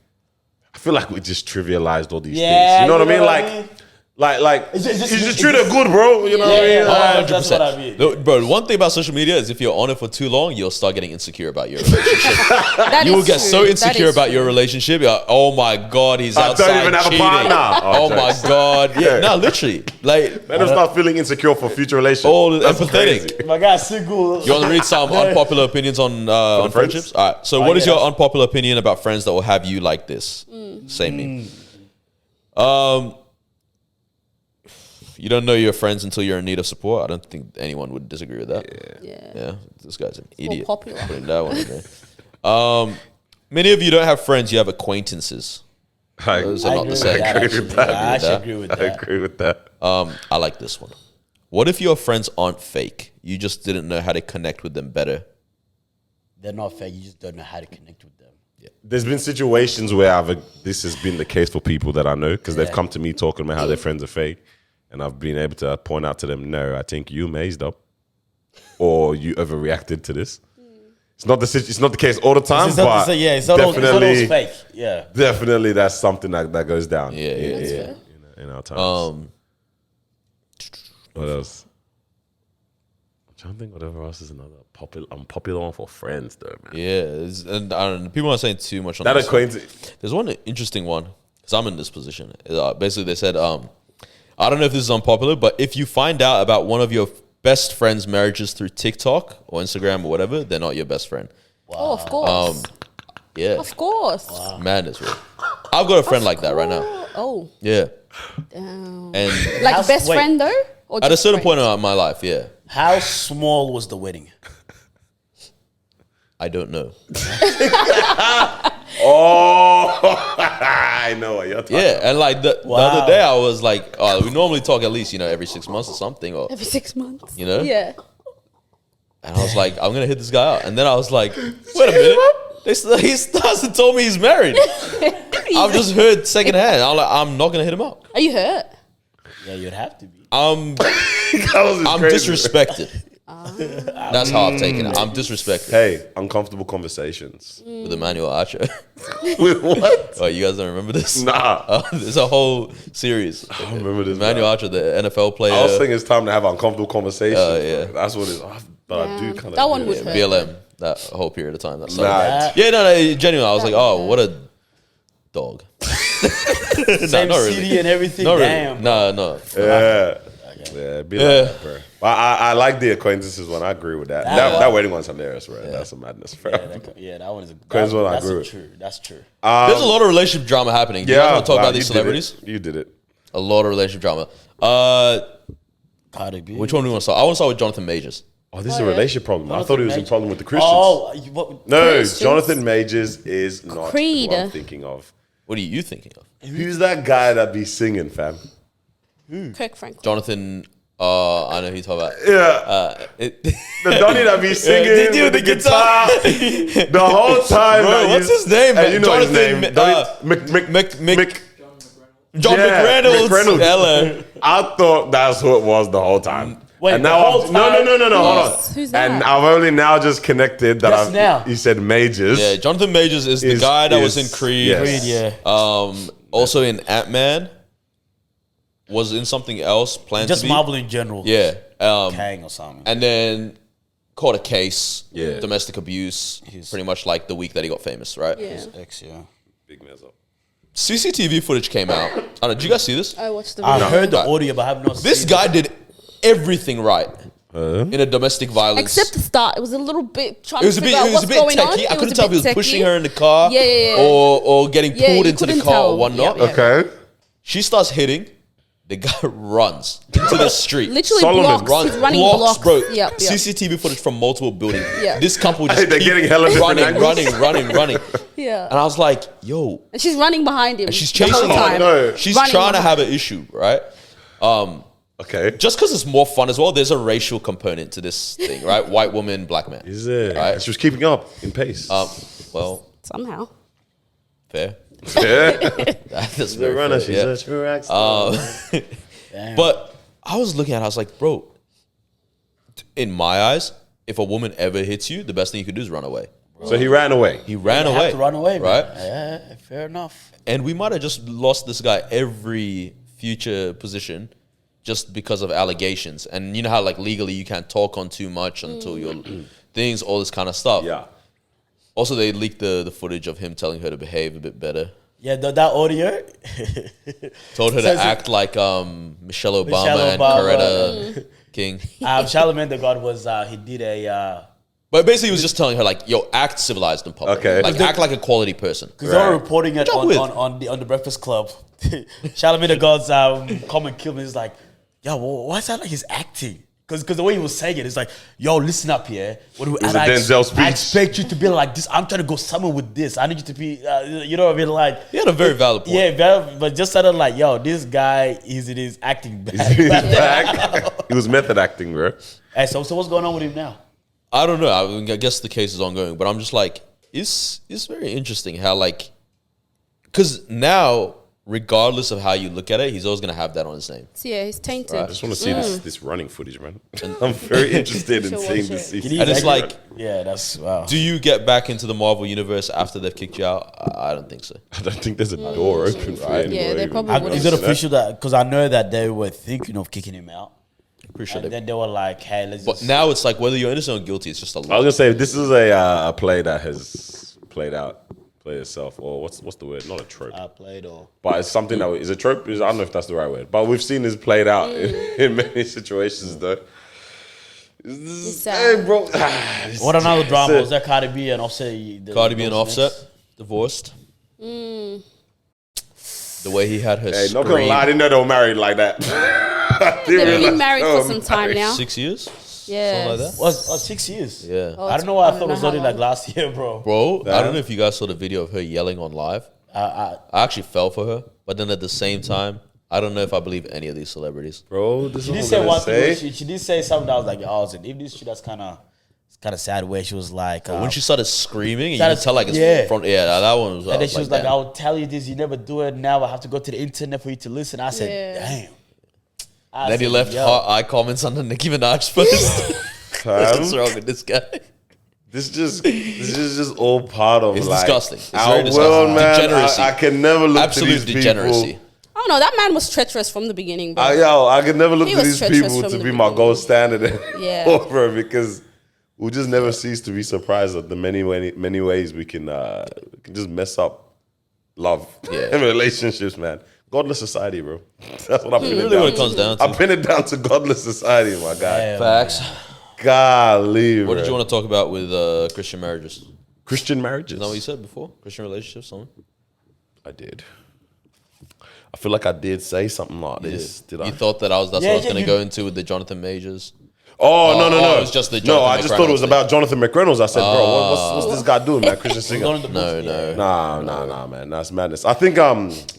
I feel like we just trivialized all these
Yeah,
things. You know what I
you
mean?
know what I mean?
Like,
It's just-
you
it's
just treat her good, bro. You know what I mean?
Yeah.
Like,
That's what I mean.
No, bro, one thing about social media is if you're on it for too long, you'll start getting insecure about your relationship.
That
You will
is
get
true.
so
That
insecure
is
about
true.
your relationship. You're like, oh my God, he's
I don't
outside
even have a
cheating.
partner.
Oh,
Oh,
my
jokes.
God. Yeah,
Yeah.
no, literally. Like,
Let them start feeling insecure for future relationships.
all
That's
empathetic.
crazy.
My guy's single.
You want to read some unpopular opinions on
friends?
friendships? All right. So, what is
yeah.
your unpopular opinion about friends that will have you like this? Same me. You don't know your friends until you're in need of support. I don't think anyone would disagree with that.
Yeah.
Yeah, this guy's an
more
idiot.
popular.
Putting that one in there. Many of you don't have friends; you have acquaintances. Those are
I
not
agree
the
with
same.
that,
agree with
actually.
that.
Yeah, I actually
that.
agree with
I
that.
agree with that.
I like this one. What if your friends aren't fake? You just didn't know how to connect with them better.
They're not fake. You just don't know how to connect with them.
There's been situations where this has been the case for people that I know because they've come to me talking about how their friends are fake, and I've been able to point out to them, no, I think you mazed up, or you overreacted to this. It's not the case all the time,
It's not,
but
it's not always fake. Yeah.
definitely that's something that goes down.
Yeah.
In our times. What else? I'm trying to think whatever else is another unpopular one for friends though, man.
Yeah, and I don't know, people aren't saying too much on
That
this.
acquaintance.
There's one interesting one because I'm in this position. Basically, they said, I don't know if this is unpopular, but if you find out about one of your best friends' marriages through TikTok or Instagram or whatever, they're not your best friend.
Oh, of course.
Yeah,
Of course.
madness, bro. I've got a friend like that right now.
Oh,
Yeah,
damn.
and
Like
How's-
best
wait.
friend though? Or
at a
just
certain
friend?
point in my life, yeah.
How small was the wedding?
I don't know.
Oh, I know what you're talking about.
Yeah, and like the other day, I was like, we normally talk at least every 6 months or something, or
Every 6 months.
Yeah. And I was like, I'm gonna hit this guy out, and then I was like, wait a minute, he hasn't told me he's married. I've just heard secondhand. I'm like, I'm not gonna hit him up.
Are you hurt?
Yeah, you'd have to be.
I'm disrespected. That's how I've taken it. I'm disrespected
Hey, uncomfortable conversations.
with Emmanuel Archer.
With what?
Oh, you guys don't remember this?
Nah.
There's a whole series.
I don't remember this.
Emmanuel
man.
Archer, the NFL player.
I was thinking it's time to have uncomfortable conversations.
Yeah.
Bro. That's what it is. But I do kind of.
That one would hurt.
BLM, that whole period of time. That sucked.
Nah.
Yeah, no, genuinely, I was like, oh, what a dog.
Same
not
city
really.
and everything.
Not really.
Damn.
No.
Yeah. Yeah, be like that, bro. But I like the acquaintances one. I agree with that. That wedding one's hilarious, bro. That's a madness, bro.
That one is a
Crazy one, I
that's
agree with.
true. That's true.
There's a lot of relationship drama happening. Do you guys want to talk
wow,
about these
you did
celebrities?
it. You did it.
A lot of relationship drama.
Cardi B.
Which one do we want to start? I want to start with Jonathan Majors.
Oh, this is a relationship problem. I thought it was a
Majors.
problem with the Christians.
Oh, what?
no,
Christians.
Jonathan Majors is not
Creed.
who I'm thinking of.
What are you thinking of?
Who's that guy that be singing, fam?
Kirk Franklin.
Jonathan, I know who you're talking about.
Yeah. The Donnie that be singing
Did you
with the
with the
guitar the whole time.
Bro,
that
what's
you-
his name,
And
man?
you know his
Jonathan,
name. Donnie-
John
Yeah,
McReynolds.
McReynolds.
Hello.
I thought that's who it was the whole time.
Wait,
and
the
now
whole
I've,
time?
no, hold on.
Who's that?
And I've only now just connected that
Just
I've.
now.
He said Majors.
Yeah, Jonathan Majors is the guy that was in Creed.
yes.
Creed, yeah.
Also in Ant-Man. Was in something else. Planned
Just
to be.
Marvel in general.
Yeah.
Kang or something.
And then caught a case.
Yeah.
Domestic abuse. Pretty much like the week that he got famous, right?
Yeah.
X, yeah.
Big mess up.
CCTV footage came out. I don't know, did you guys see this?
I watched the
I
video.
heard the
Right.
audio, but I have not seen
This guy did everything right in a domestic violence.
Except the start. It was a little bit trying
it was
to
a bit,
figure out
it was
what's
a bit
going on.
techie. I
It
couldn't
a
tell if he
bit
was pushing
techie.
her in the car,
Yeah.
or getting
Yeah,
pulled
you
into the
couldn't
car
tell.
or whatnot.
Yeah.
Okay.
She starts hitting. The guy runs into the street.
Literally
Solomon
blocks. He's running blocks.
bro.
Yep.
CCTV footage from multiple buildings.
Yeah.
This couple just
They're
keep
getting hella different
running.
angles.
Yeah.
And I was like, yo.
And she's running behind him.
And she's
the whole
chasing him.
time.
no.
She's
Running
trying to
behind
have an issue, right?
Okay.
Just because it's more fun as well, there's a racial component to this thing, right? White woman, black man.
Is it?
Right.
She was keeping up in pace.
Well,
Somehow.
fair.
yeah.
That's
The
very
runner.
fair,
She's
yeah.
a true rock star.
But I was looking at it, I was like, bro, in my eyes, if a woman ever hits you, the best thing you could do is run away.
So he ran away.
He ran
You
away.
have to run away,
right?
man. Yeah, fair enough.
And we might have just lost this guy every future position just because of allegations. And you know how like legally you can't talk on too much until your things, all this kind of stuff.
Yeah.
Also, they leaked the footage of him telling her to behave a bit better.
Yeah, that audio.
Told her
Says
to
it-
act like Michelle Obama
Michelle
and
Obama.
Coretta King.
Charlemagne the God was he did a
But basically, he was just telling her like, "Yo, act civilized in public.
Okay.
Like, act like a quality person."
because they were
Right.
reporting it
Good job
on,
with.
on the Breakfast Club. Charlemagne the God's comment killed me. He's like, yo, why is that like he's acting? Because the way he was saying it, it's like, yo, listen up here. What do we,
It was a Denzel speech.
I expect you to be like this. I'm trying to go somewhere with this. I need you to be, you know what I mean? Like,
He had a very valid point.
yeah, but just sort of like, yo, this guy is acting bad.
He's back. He was method acting, bro.
Hey, so what's going on with him now?
I don't know. I mean, I guess the case is ongoing, but I'm just like, it's very interesting how like, because now, regardless of how you look at it, he's always gonna have that on his name.
So yeah, he's tainted.
I just want to see this running footage, man. I'm very interested in
Should
seeing
watch
this.
it.
season.
And it's like,
Yeah, that's wow.
do you get back into the Marvel universe after they've kicked you out? I don't think so.
I don't think there's a door open for
Right.
anybody.
Yeah, they probably wouldn't.
Is it official that? Because I know that they were thinking of kicking him out,
Pretty sure
and
they.
then they were like, "Hey, let's
But
just."
now it's like whether you're innocent or guilty, it's just a
I was
lot.
gonna say this is a play that has played itself, or what's the word? Not a trope,
I played or
but it's something that is a trope. I don't know if that's the right word, but we've seen this played out in many situations, though. Hey, bro.
what another drama
That's
was that? Cardi B and Offset.
Cardi B and Offset divorced. The way he had her
Hey, not gonna
scream.
lie, I didn't know they were married like that.
They've been married for some time now.
6 years.
Yeah.
Something like that.
Was 6 years.
Yeah.
Oh,
I don't know why I
don't
thought it
know
was
how
only like
long.
last year, bro.
Bro, I
Damn.
don't know if you guys saw the video of her yelling on live.
I
I actually fell for her, but then at the same time, I don't know if I believe any of these celebrities.
Bro, this
She
is
did
what
say
I'm
one
gonna
thing. Where
say.
she did say something that was like, oh, if this shit, that's kind of sad. Where she was like,
When she started screaming, and you
Started-
could tell like it's
yeah.
from that one was.
and then she was like,
damn.
I'll tell you this, you never do it. Now I have to go to the internet for you to listen. I said,
Yeah.
damn. I
Then he
said,
left
yo.
heart eye comments under Nicki Minaj post. What's
Fam,
wrong with this guy?
this is just all part of
It's
like
disgusting. It's
our
very disgusting.
world, man.
Degeneracy.
I can never look
Absolute
to these
degeneracy.
people.
I don't know. That man was treacherous from the beginning, bro.
I can never look
He
to
was
these
treacherous
people
from
to
the
be my
beginning.
gold standard
Yeah.
over because we'll just never cease to be surprised at the many ways we can just mess up love and relationships, man. Godless society, bro. That's what I pin it
Really,
down
what it
to.
comes down to.
I pin it down to godless society, my guy.
Damn.
Facts.
Golly,
What
bro.
did you want to talk about with Christian marriages? Is
Christian marriages?
that what you said before? Christian relationships, something?
I did. I feel like I did say something like this. Did I?
You thought that that's
Yeah,
what I was
yeah,
going to
you-
go into with the Jonathan Majors?
Oh, no, no,
oh,
no.
it was just the
no,
Jonathan
I just thought it was
McReynolds
about Jonathan McReynolds. I said, bro, what's this guy doing, man? Christian singer.
Going in the books, yeah.
Nah, man. That's madness. I think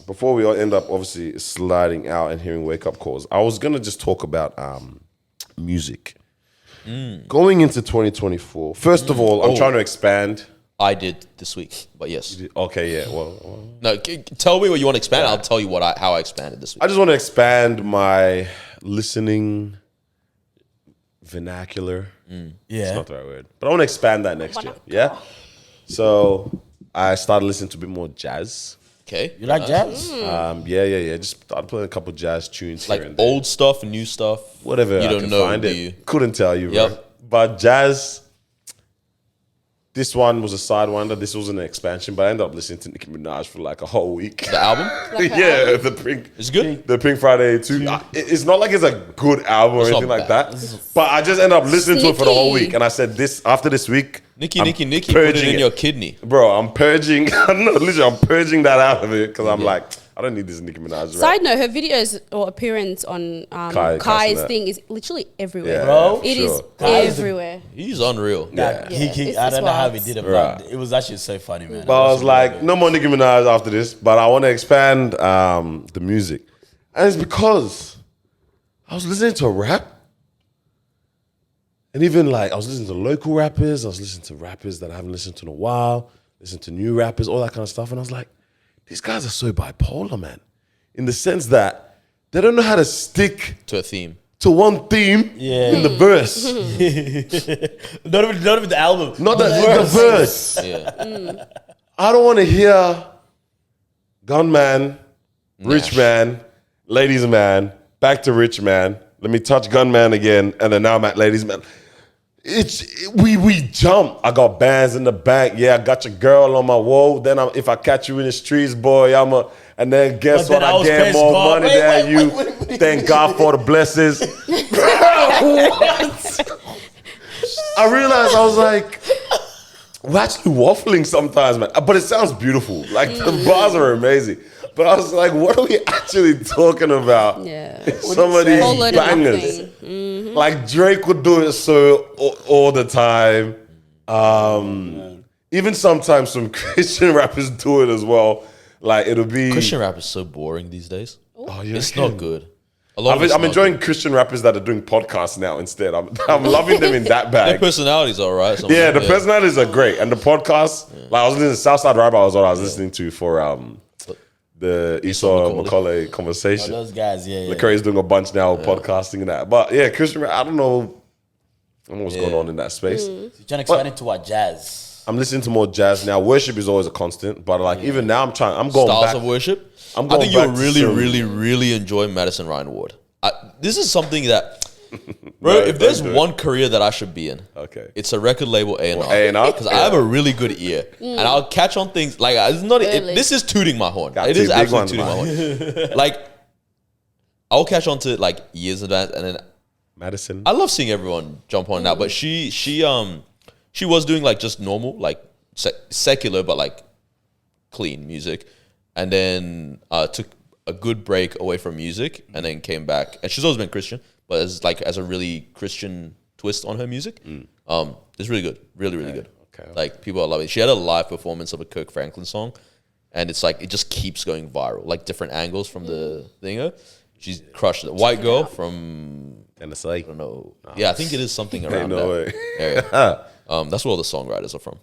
before we all end up obviously sliding out and hearing wake up calls, I was gonna just talk about music. Going into 2024. First of all, I'm trying to expand.
I did this week, but yes.
Okay, yeah. Well,
No, tell me what you want to expand. I'll tell you how I expanded this week.
I just want to expand my listening vernacular. It's
Yeah.
not the right word, but I want to expand that next year. Yeah. So I started listening to a bit more jazz.
Okay.
You like jazz?
Yeah. Just started playing a couple jazz tunes
Like
here and there.
old stuff, new stuff.
Whatever.
You
I
don't
can
know,
find
do
it.
you?
Couldn't tell you, bro.
Yep.
But jazz. This one was a sidewinder. This wasn't an expansion, but I ended up listening to Nicki Minaj for like a whole week.
The album?
Yeah, the Pink.
It's good.
The Pink Friday too. It's not like it's a good album or
It's not
anything like
bad.
that. But I just ended up listening to it for the whole
Sneaky.
week, and I said this after this week.
Nikki,
I'm
put it
purging
in your kidney.
bro. I'm purging. No, literally, I'm purging that out of it because I'm like, I don't need this Nicki Minaj. Rap.
Side note: her videos or appearance on
Kai's
Kai's
that.
thing is literally everywhere.
Yeah,
Bro.
It is
sure.
Kai's
everywhere.
He's unreal.
Yeah.
Yeah.
He,
It's-
I
it's
don't know how he
wild.
did it,
Right.
but it was actually so funny, man.
But I was like, no more Nicki Minaj after this. But I want to expand the music, and it's because I was listening to rap, and even like I was listening to local rappers. I was listening to rappers that I haven't listened to in a while. Listening to new rappers, all that kind of stuff, and I was like, these guys are so bipolar, man, in the sense that they don't know how to stick
To a theme.
to one theme in the verse.
not even the album.
Not the verse.
Yeah.
I don't want to hear gunman, rich man, ladies man, back to rich man. Let me touch gunman again, and then now I'm at ladies man. We jump. I got bands in the bank. Yeah, I got your girl on my wall. Then if I catch you in the streets, boy, and then guess
But
what?
then I
I
was
get
praise
more
God.
money
Wait,
than you. Thank God for the blessings. I realized I was like, we're actually waffling sometimes, man. But it sounds beautiful. Like the bars are amazing. But I was like, what are we actually talking about?
Yeah.
Some of these
Whole load of
bangers.
nothing.
Like Drake would do it so all the time. Even sometimes some Christian rappers do it as well. Like it'll be
Christian rap is so boring these days.
Oh, you
It's
reckon?
not good. A lot of it's
I'm
not
enjoying
good.
Christian rappers that are doing podcasts now instead. I'm loving them in that
Their
bag.
personalities are alright.
Yeah, the personalities are great, and the podcast. Like I was listening to Southside Rapper, was what I was listening to for the Esau Macaulay conversation.
Those guys, yeah.
Lecrae's doing a bunch now, podcasting and that. But yeah, Christian rap, I don't know what's going on in that space.
You're trying to expand it to what? Jazz.
I'm listening to more jazz now. Worship is always a constant, but like even now, I'm going
Styles
back.
of worship.
I'm
I
going
think you'll
back to
really,
some-
really, really enjoy Madison Ryan Ward. This is something that, bro.
No,
if there's
don't do it.
one career that I should be in,
Okay.
it's a record label A&R.
Well, A&R?
Because I have a really good ear, and I'll catch on things like it's not.
Really?
This is tooting my horn.
Got
It
two
is
big
absolutely
ones,
tooting my horn. Like I'll catch on to like years in advance, and then
Madison.
I love seeing everyone jump on now. But she was doing like just normal, like secular, but like clean music, and then took a good break away from music, and then came back. And she's always been Christian, but as a really Christian twist on her music. It's really good, really good.
Okay.
Like people are loving it. She had a live performance of a Kirk Franklin song, and it's like it just keeps going viral, like different angles from the thinger. She's crushed it. White girl from
NSA.
I don't know. Yeah, I think it is something around
no
that
way.
area. That's where all the songwriters are from.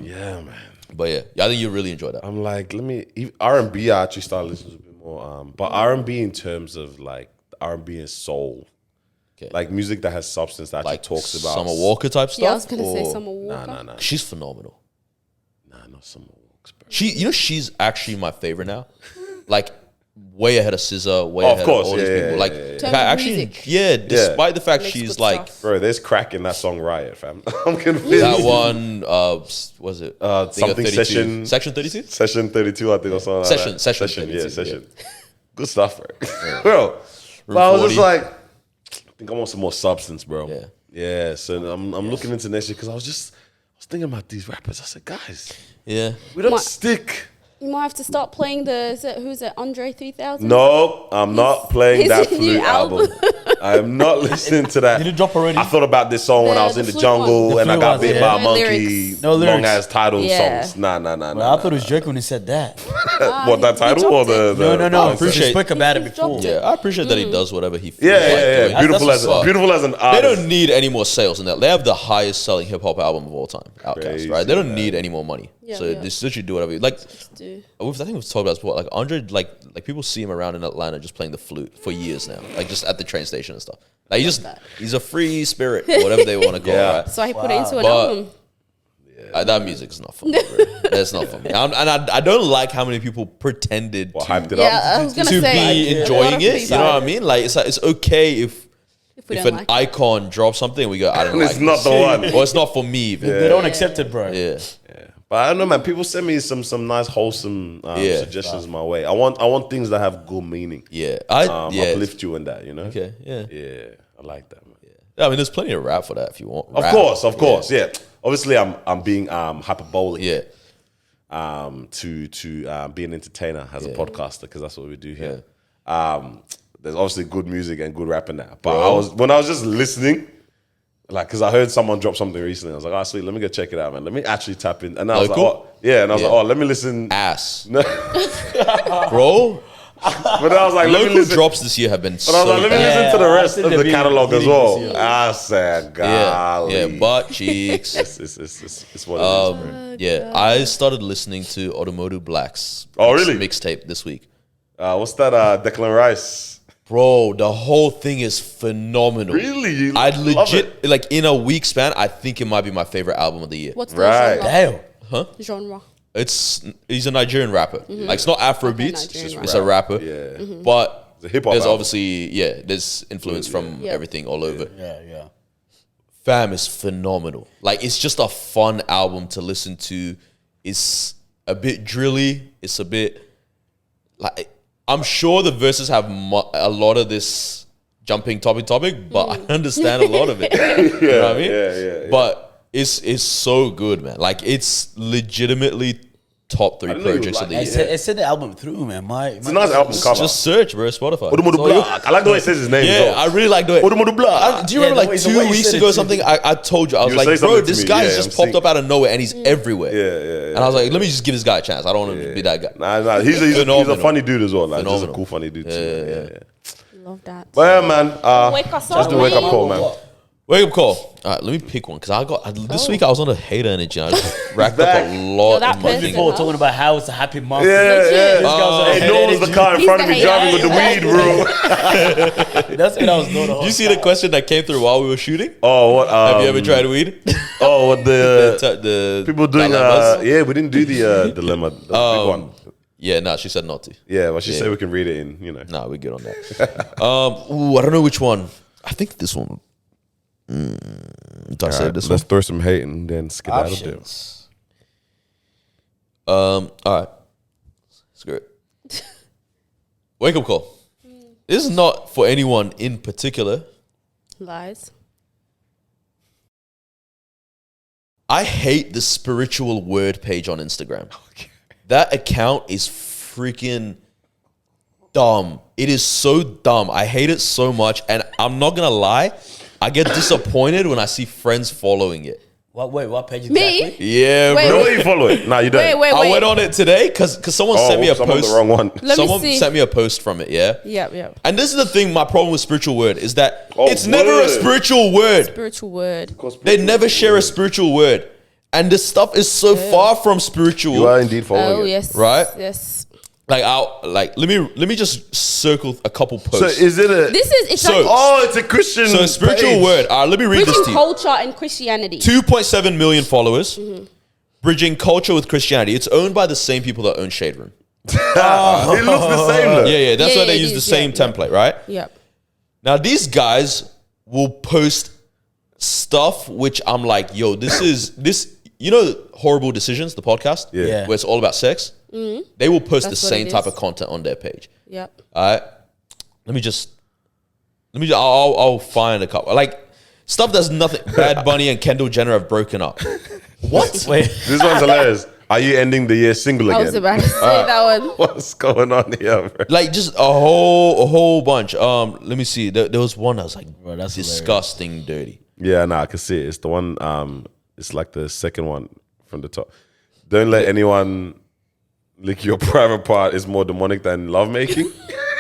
Yeah, man.
But yeah, I think you really enjoy that.
I'm like, R&B. I actually started listening to a bit more. But R&B in terms of like R&B and soul,
Okay.
like music that has substance that actually
Like
talks about
Summer Walker type stuff.
Yeah, I was gonna say
or-
Summer Walker.
Nah,
She's phenomenal.
not Summer Walks, bro.
She's actually my favorite now. Like way ahead of SZA, way
Of
ahead
course,
of all these
yeah,
people.
yeah,
Like,
yeah, yeah.
like,
Terms of
actually,
music.
yeah. Despite the fact
Makes
she's
good
like
stuff.
Bro, there's crack in that song Riot, fam. I'm convinced.
that one. Was it
Something
32.
Session.
Section 32?
Session 32, I think, or something
Session,
like that.
Session
Yeah,
32,
Session. Good stuff, bro. Bro. But I was just
40.
like, I think I want some more substance, bro.
Yeah.
Yeah, so I'm looking into next year because I was thinking about these rappers. I said, guys,
Yeah.
we don't
My-
stick.
You might have to start playing who's it, Andre 3000?
No, I'm not playing
his
that
new
flute album. I am not listening to that.
Did it drop already?
I thought about this song when I was
The
in the
flute
jungle
one.
and
The
I got
flute
bit
one,
by a
yeah.
monkey.
No
lyrics.
Long ass title
Yeah.
songs. Nah.
Well, I thought it was joking when he said that.
What, that
he
title or
dropped
the
it.
No.
I appreciate-
We spoke about it
He's
before.
dropped it.
Yeah, I appreciate that he does whatever he feels
Yeah,
like
yeah, yeah.
doing.
Beautiful
That's
as
what's up.
beautiful as an
They
artist.
don't need any more sales than that. They have the highest selling hip hop album of all time, Outkast,
Crazy,
right? They don't
man.
need any more money.
Yeah,
So
yeah.
they literally do whatever. Like,
Do.
I think we've talked about this before. Like Andre, like people see him around in Atlanta just playing the flute for years now, like just at the train station and stuff. Like he's a free spirit, whatever they want to call
Yeah.
it. Right?
So he put it into an
But-
album.
That music is not for me. Bro. That's not for me. I don't like how many people pretended
Well,
to,
hyped it
Yeah, I
up.
was gonna
to
say
be
a lot
enjoying
of
it. You
people-
know what I mean? Like it's okay if
we
an
don't like it.
icon drops something and we go, I don't
It's
like
not
this.
the one.
Or it's not for me even.
They don't accept it, bro.
Yeah.
Yeah. But I don't know, man. People send me some nice, wholesome
Yeah.
suggestions my way. I want things that have good meaning.
Yeah. Yeah.
Uplift you in that, you know?
Okay. Yeah.
Yeah, I like that, man.
I mean, there's plenty of rap for that if you want.
Of
Rap.
course, yeah. Obviously, I'm being hyperbolic.
Yeah.
To be an entertainer as a podcaster because that's what we do here. There's obviously good music and good rap in that. But when I was just listening, like, because I heard someone drop something recently, I was like, oh, sweet, let me go check it out, man. Let me actually tap in. And I was
Local?
like, oh, yeah. And I was like, oh, let me listen.
Ass.
No.
Bro,
But I was like, let me
local
listen.
drops this year have been
But I was like, let me
bad.
listen to the rest
I
of
think
the
they're
catalog
being
as well.
this year.
I said,
Yeah.
golly.
Yeah. Butt cheeks.
It's what it is, bro.
Yeah. I started listening to Automotive Black's
Oh, really?
mixtape this week.
What's that? Declan Rice.
Bro, the whole thing is phenomenal.
Really? You
I
love
legit,
it?
like in a week span, I think it might be my favorite album of the year.
What's the
Right.
genre?
Damn.
Genre.
He's a Nigerian rapper. Like it's not Afro beats,
Nigerian
it's a rapper.
Yeah.
But
It's a hip-hop
there's
album.
obviously, there's influence from
Yeah.
everything all over.
Yeah.
Fam is phenomenal. Like it's just a fun album to listen to. It's a bit drilly. It's a bit like I'm sure the verses have a lot of this jumping topic, but I understand a lot of it. You know what I mean?
Yeah.
But it's so good, man. Like it's legitimately top 3
didn't know you
projects
would
of the
I
year.
sent the album through, man.
It's a nice album cover.
Just search, bro. Spotify.
Odumodu
So you-
Black. I like the way he says his name.
Yeah, I really like the way.
Odumodu Black.
Do you
Yeah,
remember
the
like
way- the
2
way you
weeks
said
ago
it
or something? I told you, I was
You say
like, bro,
something to
this
me.
guy
Yeah,
has
I'm
just popped
seeing-
up out of nowhere and he's everywhere.
Yeah.
And I was like, let me just give this guy a chance. I don't want to be that guy.
Nah. He's a
Phenomenal.
funny dude as well. Like, he's a
Phenomenal.
cool, funny dude too. Yeah.
Love that.
But yeah, man.
Wake us
Let's
up,
do a wake up
man.
call, man.
Wake up call. All right, let me pick one because this week I was on a hater energy. I just racked up
back.
a lot
that
in my
person-
thing.
Before talking about how it's a happy month.
Yeah.
This guy's on
Hey,
head
no one's the
energy.
car in
He's
front of
the
me driving with the
hater.
weed, bro.
That's what I was doing.
Did you see the question that came through while we were shooting?
Oh, what?
Have you ever tried weed?
Oh, what the
the
people doing?
dilemmas?
Yeah, we didn't do the dilemma, the big one.
Yeah, no, she said not to.
Yeah, well, she said we can read it in, you know.
Nah, we're good on that. I don't know which one. I think this one. Did I say this one?
Let's throw some hate and then skedaddle down.
Options.
All right. Screw it. Wake up call. This is not for anyone in particular.
Lies.
I hate the spiritual word page on Instagram. That account is freaking dumb. It is so dumb. I hate it so much. And I'm not going to lie. I get disappointed when I see friends following it.
What page
Me?
exactly?
Yeah,
Wait,
bro.
No way you follow it. Nah, you don't.
Wait.
I went on it today because someone sent me a
I'm on
post.
the wrong one.
Let me
Someone
see.
sent me a post from it, yeah?
Yeah.
And this is the thing, my problem with spiritual word is that
Oh,
it's never a
word.
spiritual word.
Spiritual word.
They never share a spiritual word. And this stuff is so far from spiritual.
You are indeed following
Oh
it.
yes.
Right?
Yes.
Let me just circle a couple
So
posts.
is it a?
It's
So-
like
Oh, it's a Christian.
So a spiritual
page.
word. Let me read this
bridging
to you.
culture and Christianity.
2.7 million followers.
Mm-hmm.
Bridging culture with Christianity. It's owned by the same people that own Shade Room.
It looks the same though.
Yeah. That's
Yeah,
why they
it
use the
is,
same
yeah.
template, right?
Yep.
Now these guys will post stuff which I'm like, yo, this is this. You know, Horrible Decisions, the podcast,
Yeah.
where it's all about sex. They will post
That's
the
what
same
it
type
is.
of content on their page.
Yep.
All right. I'll find a couple. Like, stuff that's nothing. Bad Bunny and Kendall Jenner have broken up. What?
Wait.
This one's hilarious. Are you ending the year single
I
again?
was about to say that one.
What's going on here, bro?
Like, just a whole bunch. Let me see. There was one that was like
Bro, that's
disgusting dirty.
Yeah, nah, I can see it. It's the one. It's like the second one from the top. Don't let anyone lick your private part. Is more demonic than lovemaking.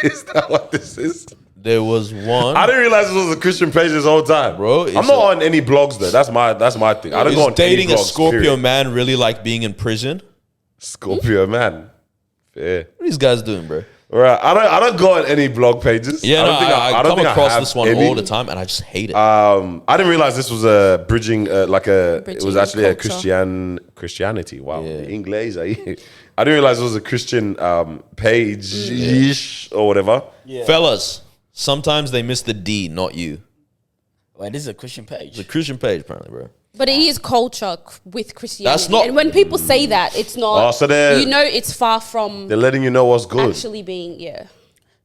Is that what this is?
There was one.
I didn't realize this was a Christian page this whole time,
Bro,
I'm
it's
not on any blogs though. That's my thing. I don't go
Is
on
dating
any
a
blogs,
Scorpio
period.
man really like being in prison?
Scorpio man. Fair.
What are these guys doing, bro?
Right. I don't go on any blog pages.
Yeah, I
don't
come
think
across
have
this one
any.
all the time, and I just hate it.
I didn't realize this was a bridging, it was
Bridging
actually a
culture.
Christianity. Wow, English. I didn't realize it was a Christian page or whatever.
Yeah.
Fellas, sometimes they miss the D, not you.
Wait, this is a Christian page.
It's a Christian page, apparently, bro.
But it is culture with Christianity.
That's not-
And when people say that, it's not.
Oh, so they're-
you know, it's far from
They're letting you know what's good.
actually being. Yeah.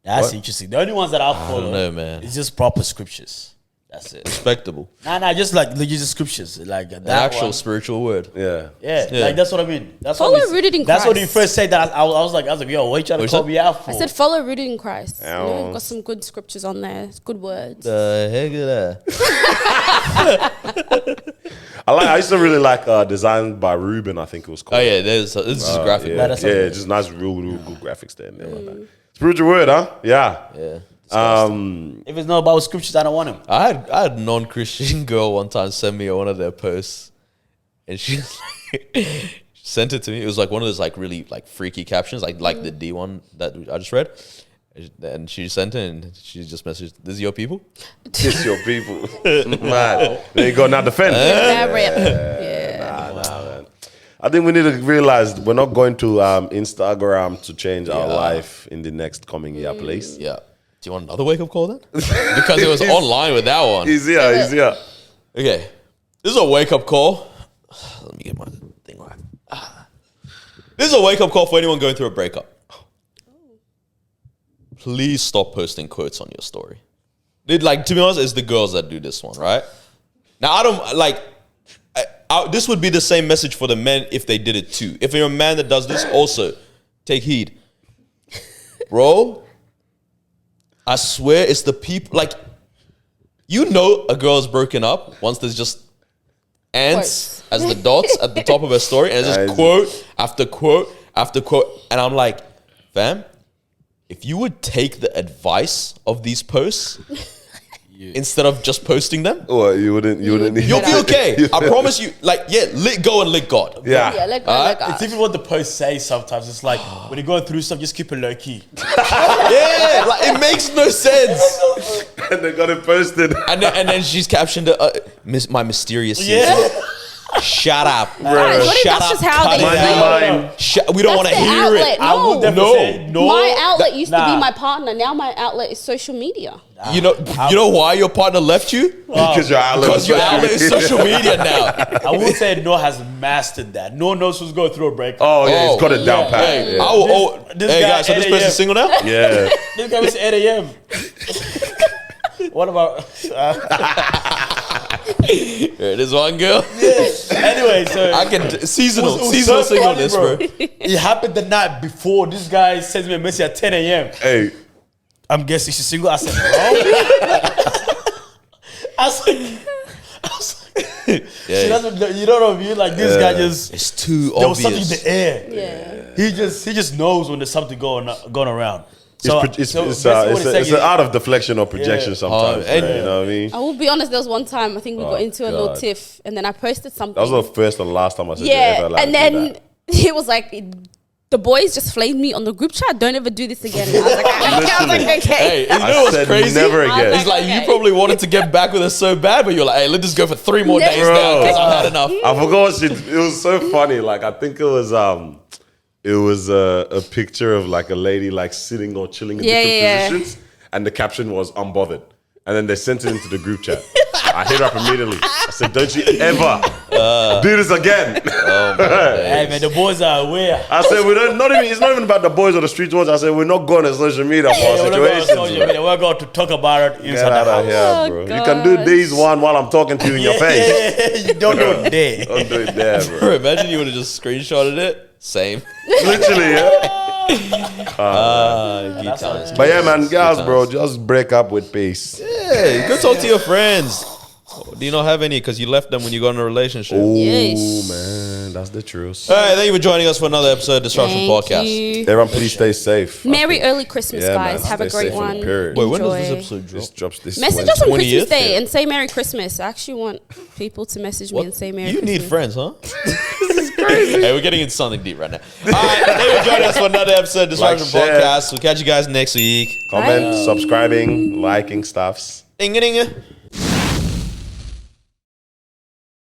That's interesting. The only ones that I follow,
don't know, man.
It's just proper scriptures. That's it.
Respectable.
Nah, just like legit scriptures, like that
An actual
one.
spiritual word.
Yeah.
Yeah,
Yeah.
like that's what I mean. That's
Follow
what we-
rooted in
That's what you
Christ.
first said. That I was like, yo, what you trying to
What'd
call
you say?
me out for?
I said, follow rooted in Christ. You know,
Ow.
got some good scriptures on there. It's good words.
The heck is that?
I used to really like designed by Ruben. I think it was called.
Oh yeah, this is graphic.
Yeah,
man.
that's
yeah,
okay.
just nice, real good graphics there. And like that. Spiritual word, huh? Yeah.
Yeah.
If it's not about scriptures, I don't want them.
I had a non-Christian girl one time send me one of their posts, and she sent it to me. It was like one of those like really like freaky captions, like the D one that I just read. And she sent it, and she just messaged, "This is your people."
Kiss your people. Man. There you go. Now defend.
Yeah.
Man. I think we need to realize we're not going to Instagram to change our life in the next coming year, please.
Yeah. Do you want another wake up call then? Because it was online with that one.
He's here.
Okay, this is a wake up call. Let me get my thing right. This is a wake up call for anyone going through a breakup. Please stop posting quotes on your story. To be honest, it's the girls that do this one, right? Now, I don't like. This would be the same message for the men if they did it too. If you're a man that does this, also take heed, bro. I swear, it's the people. Like, you know, a girl's broken up once there's just ants as the dots at the top of her story, and it's just quote after quote after quote, and I'm like, fam, if you would take the advice of these posts instead of just posting them,
Or you wouldn't need
you'll be okay. I promise you. Like, yeah, lick go and lick God.
Yeah.
Yeah, like
It's even what the post says sometimes. It's like, when you go through stuff, just keep it low key.
Yeah, like it makes no sense.
And they got it posted.
And then she's captioned my mysterious season.
Yeah.
Shut up,
Guys, what if
Shut
that's
up.
just how
cut
they
it
feel?
out.
Mine.
We don't want to
That's their
hear
outlet.
it.
I would
No.
definitely say no.
My outlet used to
Nah.
be my partner. Now my outlet is social media.
You know why your partner left you?
Because your outlet
Because your outlet is social media now.
I would say Noah has mastered that. Noah knows who's going through a breakup.
Oh, yeah, he's got it down
Yeah.
pat.
Hey,
Yeah.
This
hey
guy
guys, so this
8
person's
a.m.
single now?
Yeah.
This guy was 8 a.m. What about...
Here, this one girl.
Anyway, so...
I can seasonal
It was
seasonal
so funny,
singleness, bro.
It happened the night before. This guy sends me a message at 10 a.m.
Hey.
I'm guessing she's single. I said, bro. I was like, see, that's what, you know what I mean? Like this guy just
It's too
there was something in
obvious.
the air.
Yeah.
He just knows when there's something going around. So,
It's
basically what he's saying
an
is-
art of deflection or projection
Yeah.
sometimes.
and-
right? You know what I mean?
I will be honest. There was one time I think we got into a little
God.
tiff, and then I posted something.
That was the first and last time I said you
yeah,
ever allowed
and
to do
then
that.
it was like the boys just flamed me on the group chat. Don't ever do this again. I was like,
Literally.
okay.
Hey, you know
I
what's
said
crazy?
never
I was
again.
It's like you
Okay.
probably wanted to get back with us so bad, but you're like, hey, let's just go for 3 more
Never.
days now because
Bro.
I've had enough.
I forgot what she. It was so funny. Like I think it was a picture of like a lady like sitting or chilling in
Yeah,
different
yeah.
positions, and the caption was unbothered. And then they sent it into the group chat. I hit her up immediately. I said, "Don't you ever do this again."
Hey man, the boys are aware.
I said, "We don't. Not even. It's not even about the boys or the street ones." I said, "We're not going to social media for our
We're not going to
situations.
social
bro.
media. We're going to talk about it
Get
inside
out
the
of
house.
here,
Oh,
bro. You can do
gosh.
these one while I'm talking to you in your face.
You don't do it there.
Don't do it there, bro.
Bro, imagine you would have just screenshotted it. Same.
Literally, yeah.
Good times.
But yeah, man, guys,
times.
bro, just break up with peace.
Hey, go talk to your friends. Do you not have any because you left them when you got in a relationship?
Oh
Yes.
man, that's the truth.
All right, thank you for joining us for another episode of Disruption
Thank
Podcast.
you.
Everyone, please stay safe.
Merry early Christmas,
Yeah,
guys.
man,
Have a
stay
great
safe on the
one.
period.
Wait, when does this
Enjoy.
episode drop?
This drops this
Message us on
20th?
Christmas Day and say Merry Christmas. I actually want people to message me and say Merry
You
Christmas.
need friends, huh? This is crazy. Hey, we're getting into something deep right now. All right, thank you for joining us for another episode of Disruption
share.
Podcast. We'll catch you guys next week.
Comment,
Bye.
subscribing, liking stuffs.
Ding-a-ding-a.